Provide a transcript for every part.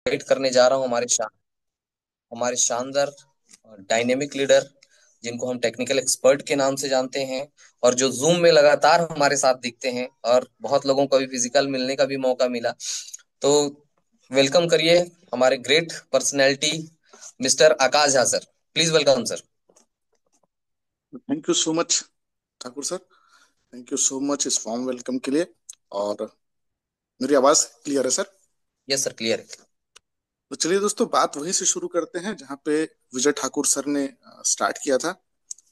Invite करने जा रहा हूँ हमारे शानदार डायनेमिक लीडर, जिनको हम टेक्निकल एक्सपर्ट के नाम से जानते हैं, और जो जूम में लगातार हमारे साथ दिखते हैं, और बहुत लोगों को भी फिजिकल मिलने का भी मौका मिला। तो वेलकम करिए हमारे great personality mister Akash Jha sir. Please welcome sir. Thank you so much Thakur sir. Thank you so much इस वार्म वेलकम के लिए। और मेरी आवाज क्लियर है सर? यस सर, क्लियर है। तो चलिए दोस्तों, बात वहीं से शुरू करते हैं जहाँ पे विजय ठाकुर सर ने स्टार्ट किया था।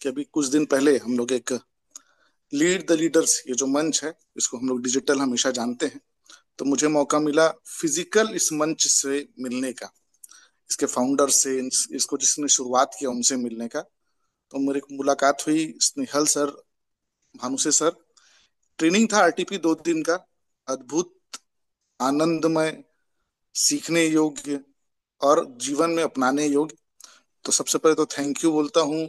कि अभी कुछ दिन पहले हम लोग एक लीड द लीडर्स, ये जो मंच है, इसको हम लोग डिजिटल हमेशा जानते हैं। तो मुझे मौका मिला फिजिकल इस मंच से मिलने का, इसके फाउंडर से, इसको जिसने शुरुआत किया उनसे मिलने का। तो मेरी मुलाकात हुई Snehal sir, Bhanuse sir. Training था आरटीपी 2 दिन का, अद्भुत, आनंदमय, सीखने योग्य और जीवन में अपनाने योग्य। तो सबसे पहले तो थैंक यू बोलता हूँ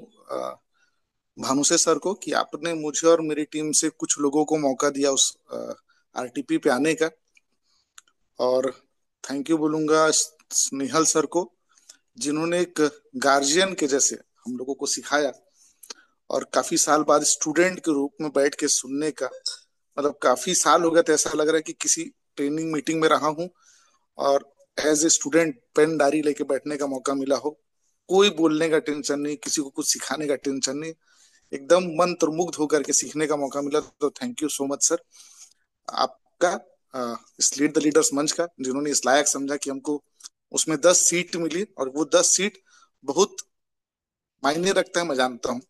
भानुसे सर को कि आपने मुझे और मेरी टीम से कुछ लोगों को मौका दिया उस आरटीपी पे आने का। और थैंक यू बोलूंगा स्नेहल सर को, जिन्होंने एक गार्जियन के जैसे हम लोगों को सिखाया। और काफी साल बाद स्टूडेंट के रूप में बैठ के सुनने का, मतलब काफी साल हो गए थे, ऐसा लग रहा है कि किसी ट्रेनिंग मीटिंग में रहा हूँ और as a student pen diary लेके बैठने का मौका मिला हो। कोई बोलने का टेंशन नहीं, किसी को कुछ सिखाने का टेंशन नहीं, एकदम मंत्रमुग्ध होकर के सीखने का मौका मिला। तो thank you so much sir आपका, इस लीड द लीडर्स मंच का, जिन्होंने इस लायक समझा कि हमको उसमें 10 सीट मिली। और वो 10 सीट बहुत मायने रखता है, मैं जानता हूँ।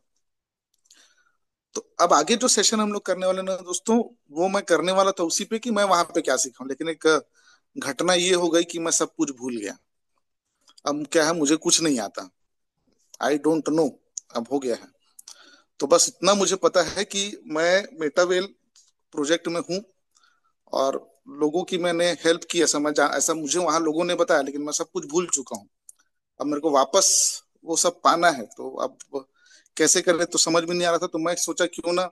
तो अब आगे जो सेशन हम लोग करने वाले ना दोस्तों, वो मैं करने वाला था उसी पे कि मैं वहां पे क्या सीखा हूं, लेकिन एक घटना ये हो गई कि मैं सब कुछ भूल गया। अब क्या है, मुझे कुछ नहीं आता, आई डोंट नो। अब हो गया है। तो बस इतना मुझे पता है कि मैं मेटावेल प्रोजेक्ट में हूँ और लोगों की मैंने हेल्प की, ऐसा मुझे वहां लोगों ने बताया, लेकिन मैं सब कुछ भूल चुका हूँ। अब मेरे को वापस वो सब पाना है, तो अब कैसे करें तो समझ में नहीं आ रहा था। तो मैं सोचा क्यों ना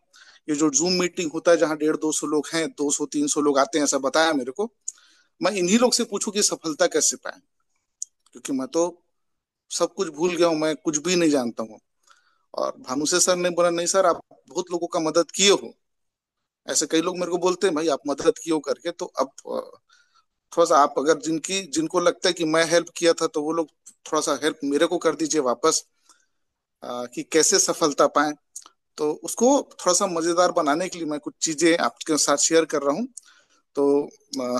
ये जो जूम मीटिंग होता है, जहाँ 150-200 लोग हैं, 200-300 लोग आते हैं, ऐसा बताया मेरे को, मैं इन्हीं लोग से पूछूं कि सफलता कैसे पाए। क्योंकि मैं तो सब कुछ भूल गया हूँ, मैं कुछ भी नहीं जानता हूँ। और भानुसे सर ने बोला, नहीं सर, आप बहुत लोगों का मदद किए हो। ऐसे कई लोग मेरे को बोलते हैं, भाई आप मदद किए हो करके। तो अब थोड़ा सा आप, अगर जिनको लगता है कि मैं हेल्प किया था, तो वो लोग थोड़ा सा हेल्प मेरे को कर दीजिए वापस, कि कैसे सफलता पाए। तो उसको थोड़ा सा मजेदार बनाने के लिए मैं कुछ चीजें आपके साथ शेयर कर रहा हूँ। तो अ,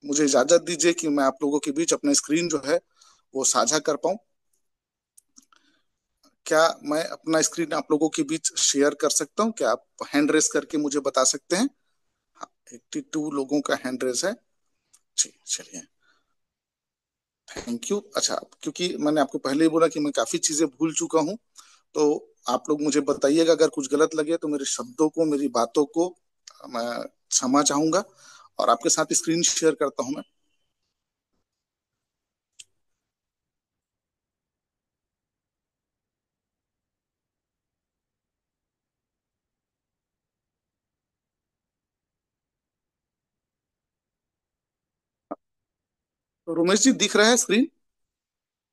मुझे इजाजत दीजिए कि मैं आप लोगों के बीच अपना स्क्रीन जो है वो साझा कर पाऊँ। क्या मैं अपना स्क्रीन आप लोगों के बीच शेयर कर सकता हूँ? क्या आप हैंड रेस करके मुझे बता सकते हैं? हाँ, 82 लोगों का हैंड रेस है। जी चलिए, थैंक यू। अच्छा, क्योंकि मैंने आपको पहले ही बोला कि मैं काफी चीजें भूल चुका हूँ, तो आप लोग मुझे बताइएगा अगर कुछ गलत लगे, तो मेरे शब्दों को, मेरी बातों को मैं क्षमा चाहूंगा। और आपके साथ स्क्रीन शेयर करता हूं मैं। तो रोमेश जी, दिख रहा है स्क्रीन?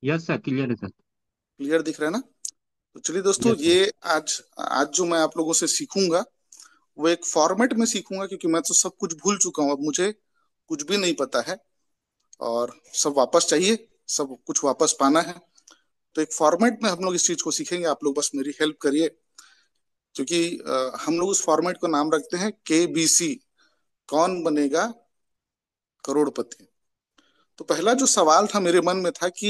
यस सर, क्लियर है सर। क्लियर दिख रहा है ना? तो चलिए दोस्तों, यस सर। ये आज आज जो मैं आप लोगों से सीखूंगा, वो एक फॉर्मेट में सीखूंगा, क्योंकि मैं तो सब कुछ भूल चुका हूँ। अब मुझे कुछ भी नहीं पता है और सब वापस चाहिए, सब कुछ वापस पाना है। तो एक फॉर्मेट में हम लोग इस चीज को सीखेंगे, आप लोग बस मेरी हेल्प करिए। क्योंकि हम लोग उस फॉर्मेट को नाम रखते हैं KBC, कौन बनेगा करोड़पति। तो पहला जो सवाल था मेरे मन में था कि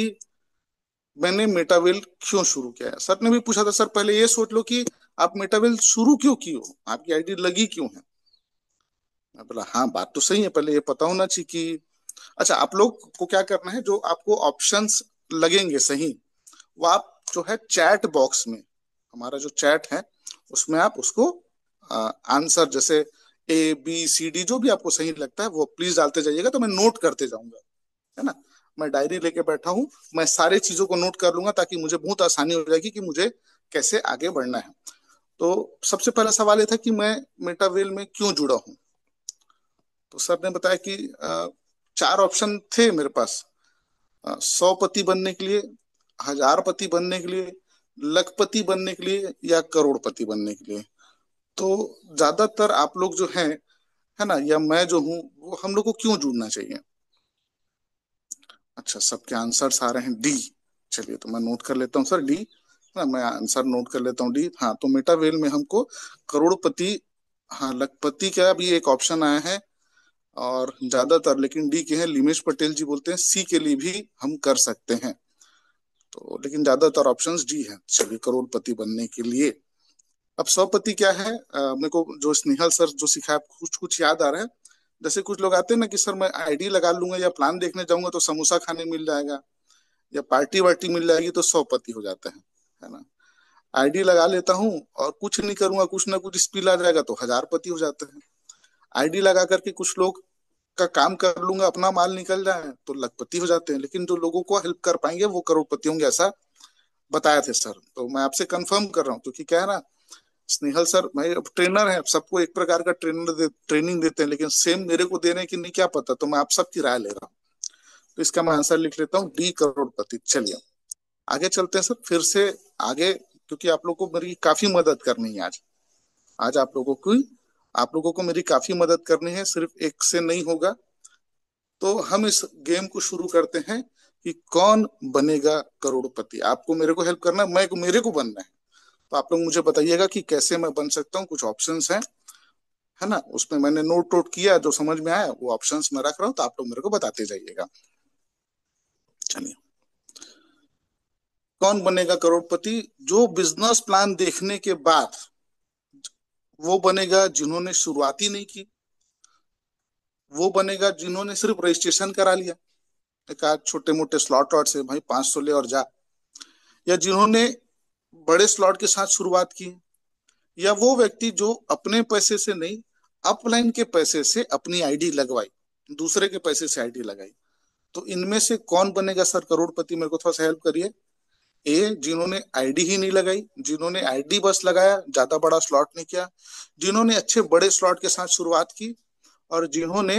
मैंने मेटावेल क्यों शुरू किया है। सर ने भी पूछा था, सर पहले ये सोच लो कि आप मेटावेल शुरू क्यों की हो, आपकी आईडी लगी क्यों है। मैं बोला हाँ, बात तो सही है, पहले ये पता होना चाहिए कि अच्छा, आप लोग को क्या करना है, जो आपको ऑप्शंस लगेंगे सही, वो आप जो है चैट बॉक्स में, हमारा जो चैट है उसमें आप उसको आंसर, जैसे ABCD जो भी आपको सही लगता है वो प्लीज डालते जाइएगा, तो मैं नोट करते जाऊंगा, है ना। मैं डायरी लेके बैठा हूँ, मैं सारे चीजों को नोट कर लूंगा, ताकि मुझे बहुत आसानी हो जाएगी कि मुझे कैसे आगे बढ़ना है। तो सबसे पहला सवाल ये था कि मैं मेटावेल में क्यों जुड़ा हूँ। तो सर ने बताया कि 4 ऑप्शन थे मेरे पास। 100 पति बनने के लिए, 1000 पति बनने के लिए, लखपति बनने के लिए, या करोड़पति बनने के लिए? तो ज्यादातर आप लोग जो हैं, है ना, या मैं जो हूँ, वो हम लोग को क्यों जुड़ना चाहिए? अच्छा, सबके आंसर्स आ रहे हैं डी। चलिए, तो मैं नोट कर लेता हूँ सर डी। ना, मैं आंसर नोट कर लेता हूँ डी। हाँ, तो मेटावेल में हमको करोड़पति, हाँ लखपति का भी एक ऑप्शन आया है, और ज्यादातर लेकिन डी के हैं, लिमेश पटेल जी बोलते हैं सी के लिए भी हम कर सकते हैं। तो लेकिन ज्यादातर ऑप्शंस डी है। चलिए, करोड़पति बनने के लिए अब 100 पति क्या है? मेरे को जो स्नेहल सर जो सिखाया, कुछ कुछ याद आ रहा है। जैसे कुछ लोग आते हैं ना कि सर मैं आईडी लगा लूंगा, या प्लान देखने जाऊंगा तो समोसा खाने मिल जाएगा, या पार्टी वार्टी मिल जाएगी, तो 100 पति हो जाते हैं, है ना। आईडी लगा लेता हूँ और कुछ नहीं करूंगा, कुछ ना कुछ स्पिल आ जाएगा, तो 1000 पति हो जाते हैं। आईडी लगा करके कुछ लोग का काम कर लूंगा, अपना माल निकल जाए, तो लखपति हो जाते हैं। लेकिन जो लोगों को हेल्प कर पाएंगे वो करोड़पति होंगे, ऐसा बताया थे सर। तो मैं आपसे कंफर्म कर रहा हूँ, क्योंकि क्या है ना, स्नेहल सर भाई अब ट्रेनर है, सबको एक प्रकार का ट्रेनिंग देते हैं, लेकिन सेम मेरे को देने की नहीं, क्या पता। तो मैं आप सबकी राय ले रहा हूँ। तो इसका मैं आंसर लिख लेता हूँ डी, करोड़पति। चलिए, आगे चलते हैं सर, फिर से आगे, क्योंकि आप लोगों को मेरी काफी मदद करनी है आज। आज आप लोगों को मेरी काफी मदद करनी है, सिर्फ एक से नहीं होगा। तो हम इस गेम को शुरू करते हैं कि कौन बनेगा करोड़पति। आपको मेरे को हेल्प करना है, मैं मेरे को बनना है। तो आप लोग मुझे बताइएगा कि कैसे मैं बन सकता हूँ। कुछ ऑप्शंस हैं, है ना, उसमें मैंने नोट नोट किया, जो समझ में आया वो ऑप्शंस मैं रख रहा हूँ, तो आप लोग मेरे को बताते जाइएगा। चलिए, कौन बनेगा करोड़पति? जो बिजनेस प्लान देखने के बाद वो बनेगा जिन्होंने शुरुआत ही नहीं की, वो बनेगा जिन्होंने सिर्फ रजिस्ट्रेशन करा लिया, एक आध छोटे मोटे स्लॉट वॉट से, भाई 500 ले और जा, या जिन्होंने बड़े स्लॉट के साथ शुरुआत की, या वो व्यक्ति जो अपने पैसे से नहीं, अपलाइन के पैसे से अपनी आईडी लगवाई, दूसरे के पैसे से आईडी लगाई। तो इनमें से कौन बनेगा सर करोड़पति? मेरे को थोड़ा सा हेल्प करिए। ए, जिन्होंने आईडी ही नहीं लगाई, जिन्होंने आईडी बस लगाया, ज्यादा बड़ा स्लॉट नहीं किया, जिन्होंने अच्छे बड़े स्लॉट के साथ शुरुआत की, और जिन्होंने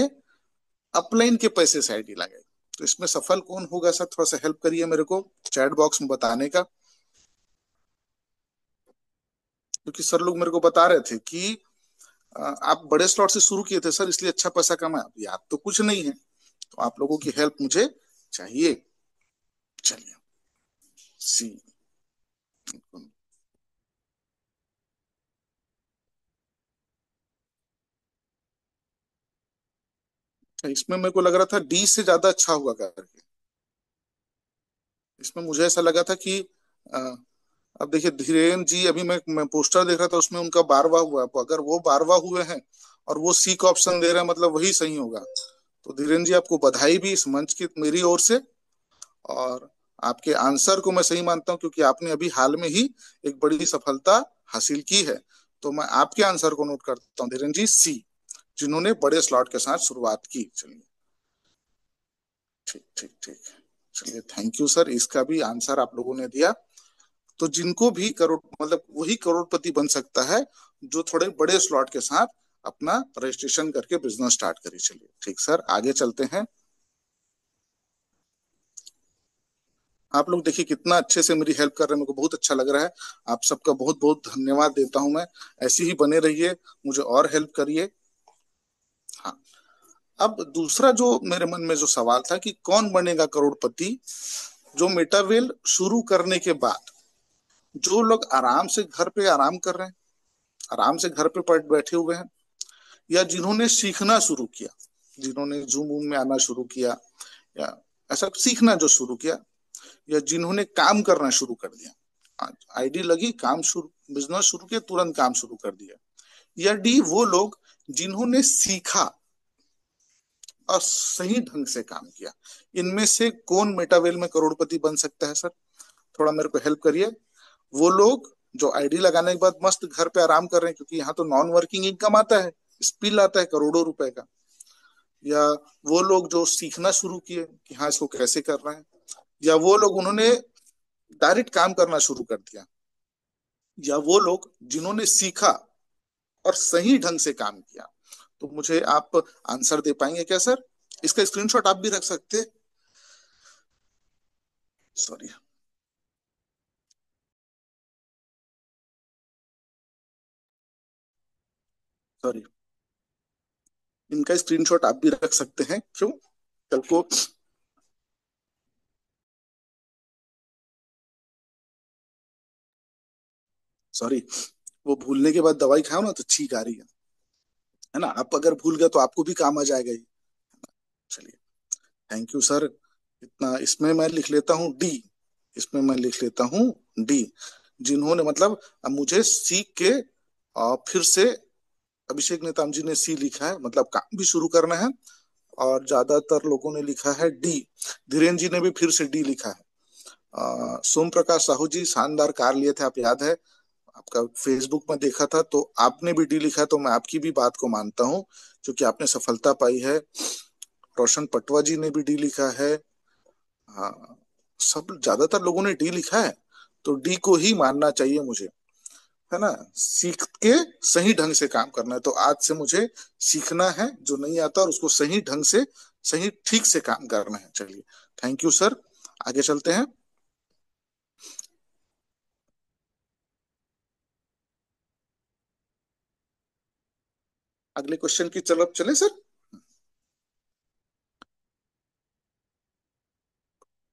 अपलाइन के पैसे से आईडी लगाई। तो इसमें सफल कौन होगा सर? थोड़ा सा हेल्प करिए मेरे को चैट बॉक्स में बताने का। क्योंकि सर लोग मेरे को बता रहे थे कि आप बड़े स्लॉट से शुरू किए थे सर, इसलिए अच्छा पैसा कमाया। याद तो कुछ नहीं है, तो आप लोगों की हेल्प मुझे चाहिए। चलिए, सी। इसमें मेरे को लग रहा था डी से ज्यादा अच्छा होगा करके। इसमें मुझे ऐसा लगा था कि अ, अब देखिए धीरेन जी, अभी मैं पोस्टर देख रहा था, उसमें उनका 12वां हुआ है। तो अगर वो 12वां हुए हैं और वो सी का ऑप्शन दे रहे हैं, मतलब वही सही होगा। तो धीरेन जी, आपको बधाई भी इस मंच की मेरी ओर से। और आपके आंसर को मैं सही मानता हूं, क्योंकि आपने अभी हाल में ही एक बड़ी सफलता हासिल की है। तो मैं आपके आंसर को नोट करता हूँ, धीरेन जी सी, जिन्होंने बड़े स्लॉट के साथ शुरुआत की। चलिए, ठीक ठीक ठीक। चलिए, थैंक यू सर, इसका भी आंसर आप लोगों ने दिया। तो जिनको भी करोड़, मतलब वही करोड़पति बन सकता है जो थोड़े बड़े स्लॉट के साथ अपना रजिस्ट्रेशन करके बिजनेस स्टार्ट करे। चलिए ठीक सर, आगे चलते हैं। आप लोग देखिए कितना अच्छे से मेरी हेल्प कर रहे हैं, मेरे को बहुत अच्छा लग रहा है। आप सबका बहुत बहुत धन्यवाद देता हूं मैं। ऐसे ही बने रहिए, मुझे और हेल्प करिए। हाँ, अब दूसरा जो मेरे मन में जो सवाल था कि कौन बनेगा करोड़पति, जो मेटावेल शुरू करने के बाद जो लोग आराम से घर पे आराम कर रहे हैं, आराम से घर पे बैठे हुए हैं, या जिन्होंने सीखना शुरू किया, जिन्होंने जूम वूम में आना शुरू किया, या ऐसा सीखना जो शुरू किया, या जिन्होंने काम करना शुरू कर दिया, आईडी लगी, काम शुरू, बिजनेस शुरू किया, तुरंत काम शुरू कर दिया, या डी वो लोग जिन्होंने सीखा और सही ढंग से काम किया। इनमें से कौन मेटावेल में करोड़पति बन सकता है सर? थोड़ा मेरे को हेल्प करिए। वो लोग जो आईडी लगाने के बाद मस्त घर पे आराम कर रहे हैं, क्योंकि यहाँ तो नॉन वर्किंग इनकम आता है, स्पिल आता है करोड़ों रुपए का, या वो लोग जो सीखना शुरू किए कि हाँ इसको कैसे कर रहे हैं, या वो लोग उन्होंने डायरेक्ट काम करना शुरू कर दिया, या वो लोग जिन्होंने सीखा और सही ढंग से काम किया। तो मुझे आप आंसर दे पाएंगे क्या सर? इसका स्क्रीनशॉट आप भी रख सकते हैं। सॉरी सॉरी, इनका स्क्रीनशॉट आप भी रख सकते हैं, क्यों कल को। सॉरी, वो भूलने के बाद दवाई खाओ ना तो छींक आ रही है ना। आप अगर भूल गए तो आपको भी काम आ जाएगा ये। चलिए, थैंक यू सर। इतना इसमें मैं लिख लेता हूँ डी। इसमें मैं लिख लेता हूँ डी। जिन्होंने मतलब, अब मुझे सीख के फिर से अभिषेक नेताम जी ने सी लिखा है, मतलब काम भी शुरू करना है। और ज्यादातर लोगों ने लिखा है डी। धीरेन्द्र जी ने भी फिर से डी लिखा है। सोम प्रकाश साहू जी शानदार कार लिए थे, आप याद है, आपका फेसबुक में देखा था, तो आपने भी डी लिखा है, तो मैं आपकी भी बात को मानता हूँ क्योंकि आपने सफलता पाई है। रोशन पटवा जी ने भी डी लिखा है। हाँ, सब ज्यादातर लोगों ने डी लिखा है, तो डी को ही मानना चाहिए मुझे, है ना। सीख के सही ढंग से काम करना है, तो आज से मुझे सीखना है जो नहीं आता और उसको सही ढंग से, सही ठीक से काम करना है। चलिए, थैंक यू सर। आगे चलते हैं। अगले क्वेश्चन की तरफ चले सर।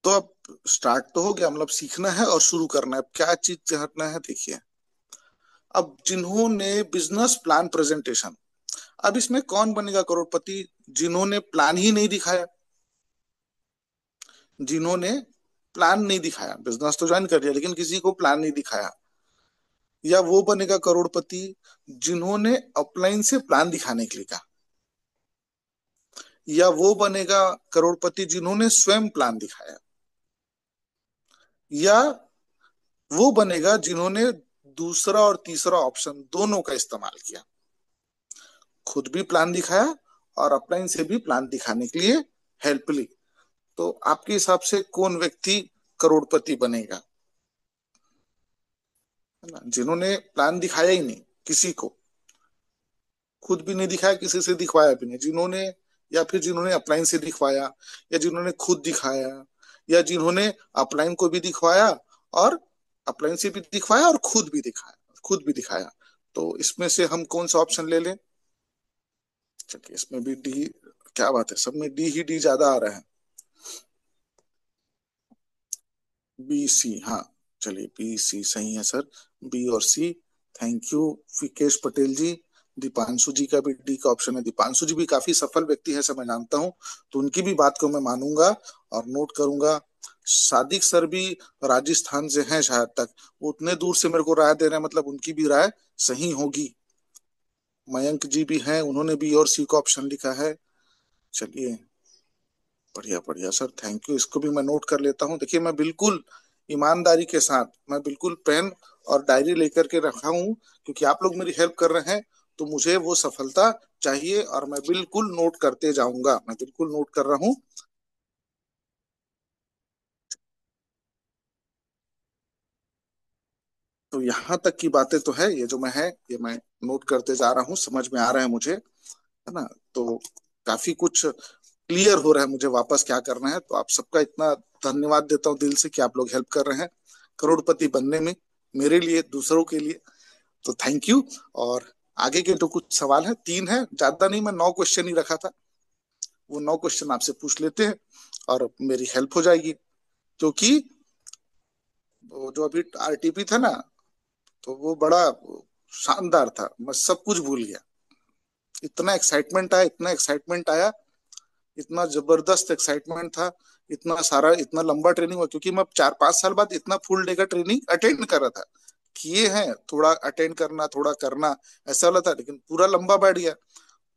तो अब स्टार्ट तो हो गया, मतलब सीखना है और शुरू करना है। अब क्या चीज करना है देखिए। अब जिन्होंने बिजनेस प्लान प्रेजेंटेशन, अब इसमें कौन बनेगा करोड़पति? जिन्होंने प्लान ही नहीं दिखाया, जिन्होंने प्लान नहीं दिखाया, बिजनेस तो ज्वाइन कर लिया लेकिन किसी को प्लान नहीं दिखाया। या वो बनेगा करोड़पति जिन्होंने अपलाइन से प्लान दिखाने के लिए कहा। या वो बनेगा करोड़पति जिन्होंने स्वयं प्लान दिखाया। या वो बनेगा जिन्होंने दूसरा और तीसरा ऑप्शन दोनों का इस्तेमाल किया, खुद भी प्लान दिखाया और अपलाइन से भी प्लान दिखाने के लिए हेल्प ली। तो आपके हिसाब से कौन व्यक्ति करोड़पति बनेगा? है ना, जिन्होंने प्लान दिखाया ही नहीं किसी को, खुद भी नहीं दिखाया, किसी से दिखवाया भी नहीं, जिन्होंने, या फिर जिन्होंने अपलाइन से दिखवाया, या जिन्होंने खुद दिखाया, या जिन्होंने अपलाइन को भी दिखवाया और अपलाइन से भी दिखवाया और खुद भी दिखाया, खुद भी दिखाया। तो इसमें से हम कौन सा ऑप्शन ले लें? चलिए, इसमें भी डी। क्या बात है, सब में डी ही डी ज्यादा आ रहा है। बी सी, हाँ। चलिए, बी सी सही है सर। बी और सी। थैंक यू विकेश पटेल जी। दीपांशु जी का भी डी का ऑप्शन है। दीपांशु जी भी काफी सफल व्यक्ति है, सब मैं जानता हूँ, तो उनकी भी बात को मैं मानूंगा और नोट करूंगा। सादिक सर भी राजस्थान से हैं शायद तक, वो उतने दूर से मेरे को राय दे रहे हैं, मतलब उनकी भी राय सही होगी। मयंक जी भी हैं, उन्होंने बी और सी का ऑप्शन लिखा है। चलिए, बढ़िया बढ़िया सर, थैंक यू। इसको भी मैं नोट कर लेता हूँ। देखिए, मैं बिल्कुल ईमानदारी के साथ, मैं बिल्कुल पेन और डायरी लेकर के रखा हूँ, क्योंकि आप लोग मेरी हेल्प कर रहे हैं, तो मुझे वो सफलता चाहिए और मैं बिल्कुल नोट करते जाऊंगा। मैं बिल्कुल नोट कर रहा हूँ। तो यहाँ तक की बातें तो है, ये जो मैं है ये मैं नोट करते जा रहा हूँ, समझ में आ रहा है मुझे, है ना। तो काफी कुछ क्लियर हो रहा है मुझे वापस क्या करना है। तो आप सबका इतना धन्यवाद देता हूँ दिल से कि आप लोग हेल्प कर रहे हैं करोड़पति बनने में, मेरे लिए, दूसरों के लिए। तो थैंक यू। और आगे के तो कुछ सवाल है, तीन है, ज्यादा नहीं, मैं 9 क्वेश्चन ही रखा था। वो 9 क्वेश्चन आपसे पूछ लेते हैं और मेरी हेल्प हो जाएगी, क्योंकि वो जो अभी आरटीपी था ना, तो वो बड़ा शानदार था, मैं सब कुछ भूल गया। इतना एक्साइटमेंट आया, इतना एक्साइटमेंट आया, इतना जबरदस्त एक्साइटमेंट था। इतना सारा, इतना लंबा ट्रेनिंग हुआ, क्योंकि मैं 4-5 साल बाद इतना फुल डे का ट्रेनिंग अटेंड कर रहा था। किए हैं, थोड़ा अटेंड करना, थोड़ा करना, ऐसा वाला था, लेकिन पूरा लंबा बैठ गया।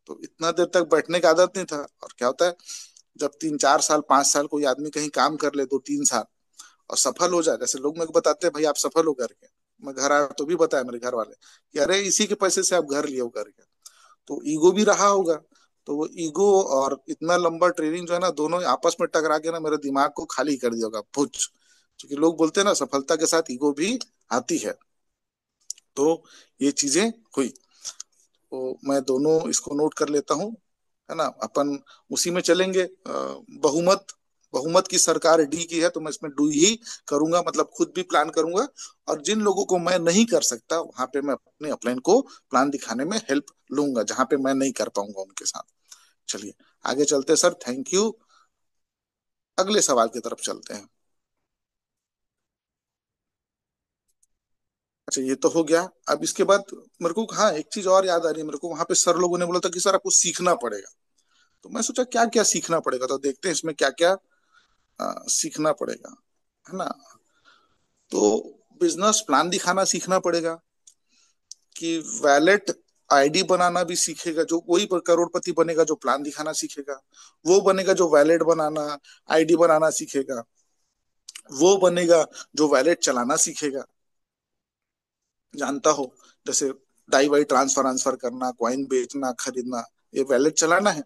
तो इतना देर तक बैठने की आदत नहीं था। और क्या होता है, जब 3-4 साल 5 साल कोई आदमी कहीं काम कर ले, 2-3 साल, और सफल हो जाए, जैसे लोग मेरे को बताते हैं भाई आप सफल हो करके, मैं घर आया तो भी बताया मेरे घर वाले कि अरे इसी के पैसे से आप घर लिए हो करके। तो ईगो भी रहा होगा। तो वो ईगो और इतना लंबा ट्रेनिंग जो है ना, दोनों आपस में टकरा के ना मेरे दिमाग को खाली कर दिया होगा, भुज। क्योंकि लोग बोलते हैं ना, सफलता के साथ ईगो भी आती है। तो ये चीजें हुई। तो मैं दोनों इसको नोट कर लेता हूँ, है ना। अपन उसी में चलेंगे, बहुमत, बहुमत की सरकार डी की है, तो मैं इसमें डू ही करूंगा, मतलब खुद भी प्लान करूंगा। और जिन लोगों को मैं नहीं कर सकता वहां पे मैं अपने अपलाइन को प्लान दिखाने में हेल्प लूंगा, जहां पे मैं नहीं कर पाऊंगा उनके साथ। चलिए आगे चलते सर, थैंक यू। अगले सवाल की तरफ चलते हैं। अच्छा ये तो हो गया। अब इसके बाद मेरे को हाँ एक चीज और याद आ रही है मेरे को, वहां पे सर लोगों ने बोला था कि सर आपको सीखना पड़ेगा। तो मैं सोचा क्या क्या सीखना पड़ेगा, तो देखते हैं इसमें क्या क्या सीखना पड़ेगा, है ना। तो बिजनेस प्लान दिखाना सीखना पड़ेगा, कि वैलेट आईडी बनाना भी सीखेगा, जो वही पर करोड़पति बनेगा जो प्लान दिखाना सीखेगा। वो बनेगा जो वैलेट बनाना, आईडी बनाना सीखेगा। वो बनेगा जो वैलेट चलाना सीखेगा, जानता हो, जैसे डाई वाई ट्रांसफर ट्रांसफर करना, कॉइन बेचना खरीदना, ये वैलेट चलाना है।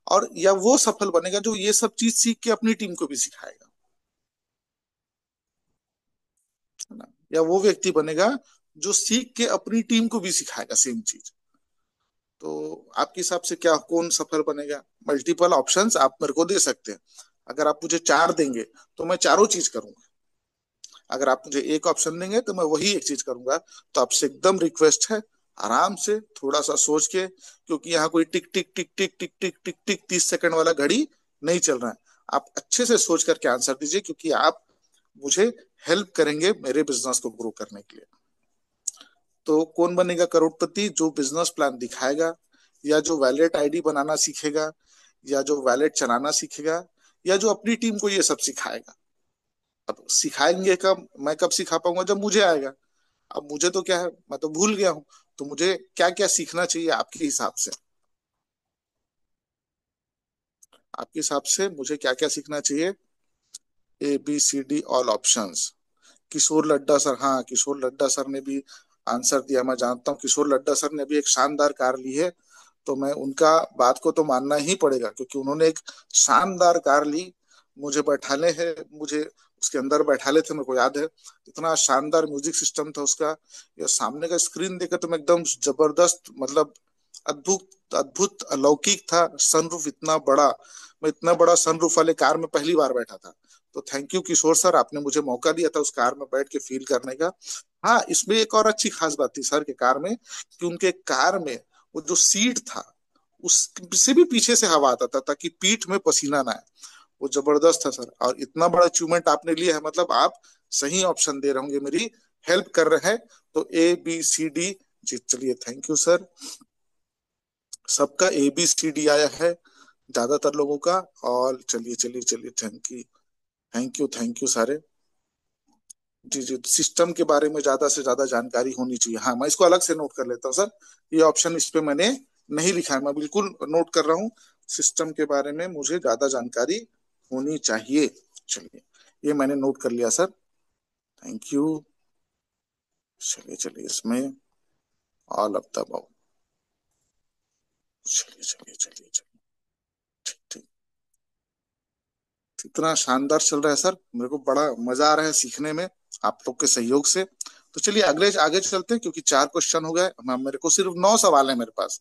और या वो सफल बनेगा जो ये सब चीज सीख के अपनी टीम को भी सिखाएगा, है ना। या वो व्यक्ति बनेगा जो सीख के अपनी टीम को भी सिखाएगा सेम चीज। तो आपके हिसाब से क्या कौन सफल बनेगा? मल्टीपल ऑप्शंस आप मेरे को दे सकते हैं। अगर आप मुझे चार देंगे तो मैं चारों चीज करूंगा। अगर आप मुझे एक ऑप्शन देंगे तो मैं वही एक चीज करूंगा। तो आपसे एकदम रिक्वेस्ट है, आराम से थोड़ा सा सोच के, क्योंकि यहाँ कोई टिक टिक टिक टिक टिक टिक टिक टिक 30 सेकंड वाला घड़ी नहीं चल रहा है। आप अच्छे से सोच करके आंसर दीजिए, क्योंकि आप मुझे हेल्प करेंगे मेरे बिजनेस को ग्रो करने के लिए। तो कौन बनेगा करोड़पति? जो बिजनेस प्लान दिखाएगा, या जो वैलेट आईडी बनाना सीखेगा, या जो वैलेट चलाना सीखेगा, या जो अपनी टीम को ये सब सिखाएगा। अब सिखाएंगे कब, मैं कब सिखा पाऊंगा? जब मुझे आएगा। अब मुझे तो क्या है, मैं तो भूल गया हूँ। तो मुझे क्या क्या सीखना चाहिए आपके हिसाब से? आपके हिसाब से मुझे क्या क्या सीखना चाहिए? A B C D all options. Kishore Ladda sir, हाँ किशोर लड्डा सर ने भी आंसर दिया। मैं जानता हूँ किशोर लड्डा सर ने भी एक शानदार कार ली है। तो मैं उनका बात को तो मानना ही पड़ेगा, क्योंकि उन्होंने एक शानदार कार ली। मुझे उसके अंदर बैठाले थे, मेरे को याद है। इतना शानदार म्यूजिक सिस्टम था उसका। ये सामने का स्क्रीन देखकर तो मैं एकदम जबरदस्त, मतलब अद्भुत अद्भुत अलौकिक था। सनरूफ इतना बड़ा, मैं इतना बड़ा सनरूफ वाले कार में पहली बार बैठा था। तो थैंक यू किशोर सर, आपने मुझे मौका दिया था उस कार में बैठ के फील करने का। हाँ इसमें एक और अच्छी खास बात थी सर के कार में, कि उनके कार में वो जो सीट था उससे भी पीछे से हवा आता था, ताकि पीठ में पसीना ना आए। वो जबरदस्त था सर। और इतना बड़ा अचीवमेंट आपने लिया है, मतलब आप सही ऑप्शन दे रहे होंगे, मेरी हेल्प कर रहे हैं। तो ए बी सी डी। जी चलिए, थैंक यू सर। सबका ए बी सी डी आया है, ज्यादातर लोगों का। और चलिए चलिए चलिए, thank you thank you thank you सारे। जी जी, सिस्टम के बारे में ज्यादा से ज्यादा जानकारी होनी चाहिए। हाँ मैं इसको अलग से नोट कर लेता हूँ सर। ये ऑप्शन इस पे मैंने नहीं लिखा है, मैं बिल्कुल नोट कर रहा हूँ। सिस्टम के बारे में मुझे ज्यादा जानकारी होनी चाहिए। चलिए, ये मैंने नोट कर लिया सर, थैंक यू। चलिए चलिए, इसमें ऑल ऑफ द अबाउट। चलिए चलिए चलिए चलिए, ठीक ठीक। इतना शानदार चल रहा है सर, मेरे को बड़ा मजा आ रहा है सीखने में आप लोग के सहयोग से। तो चलिए अगले आगे चलते हैं, क्योंकि चार क्वेश्चन हो गए। मेरे को सिर्फ 9 सवाल है मेरे पास।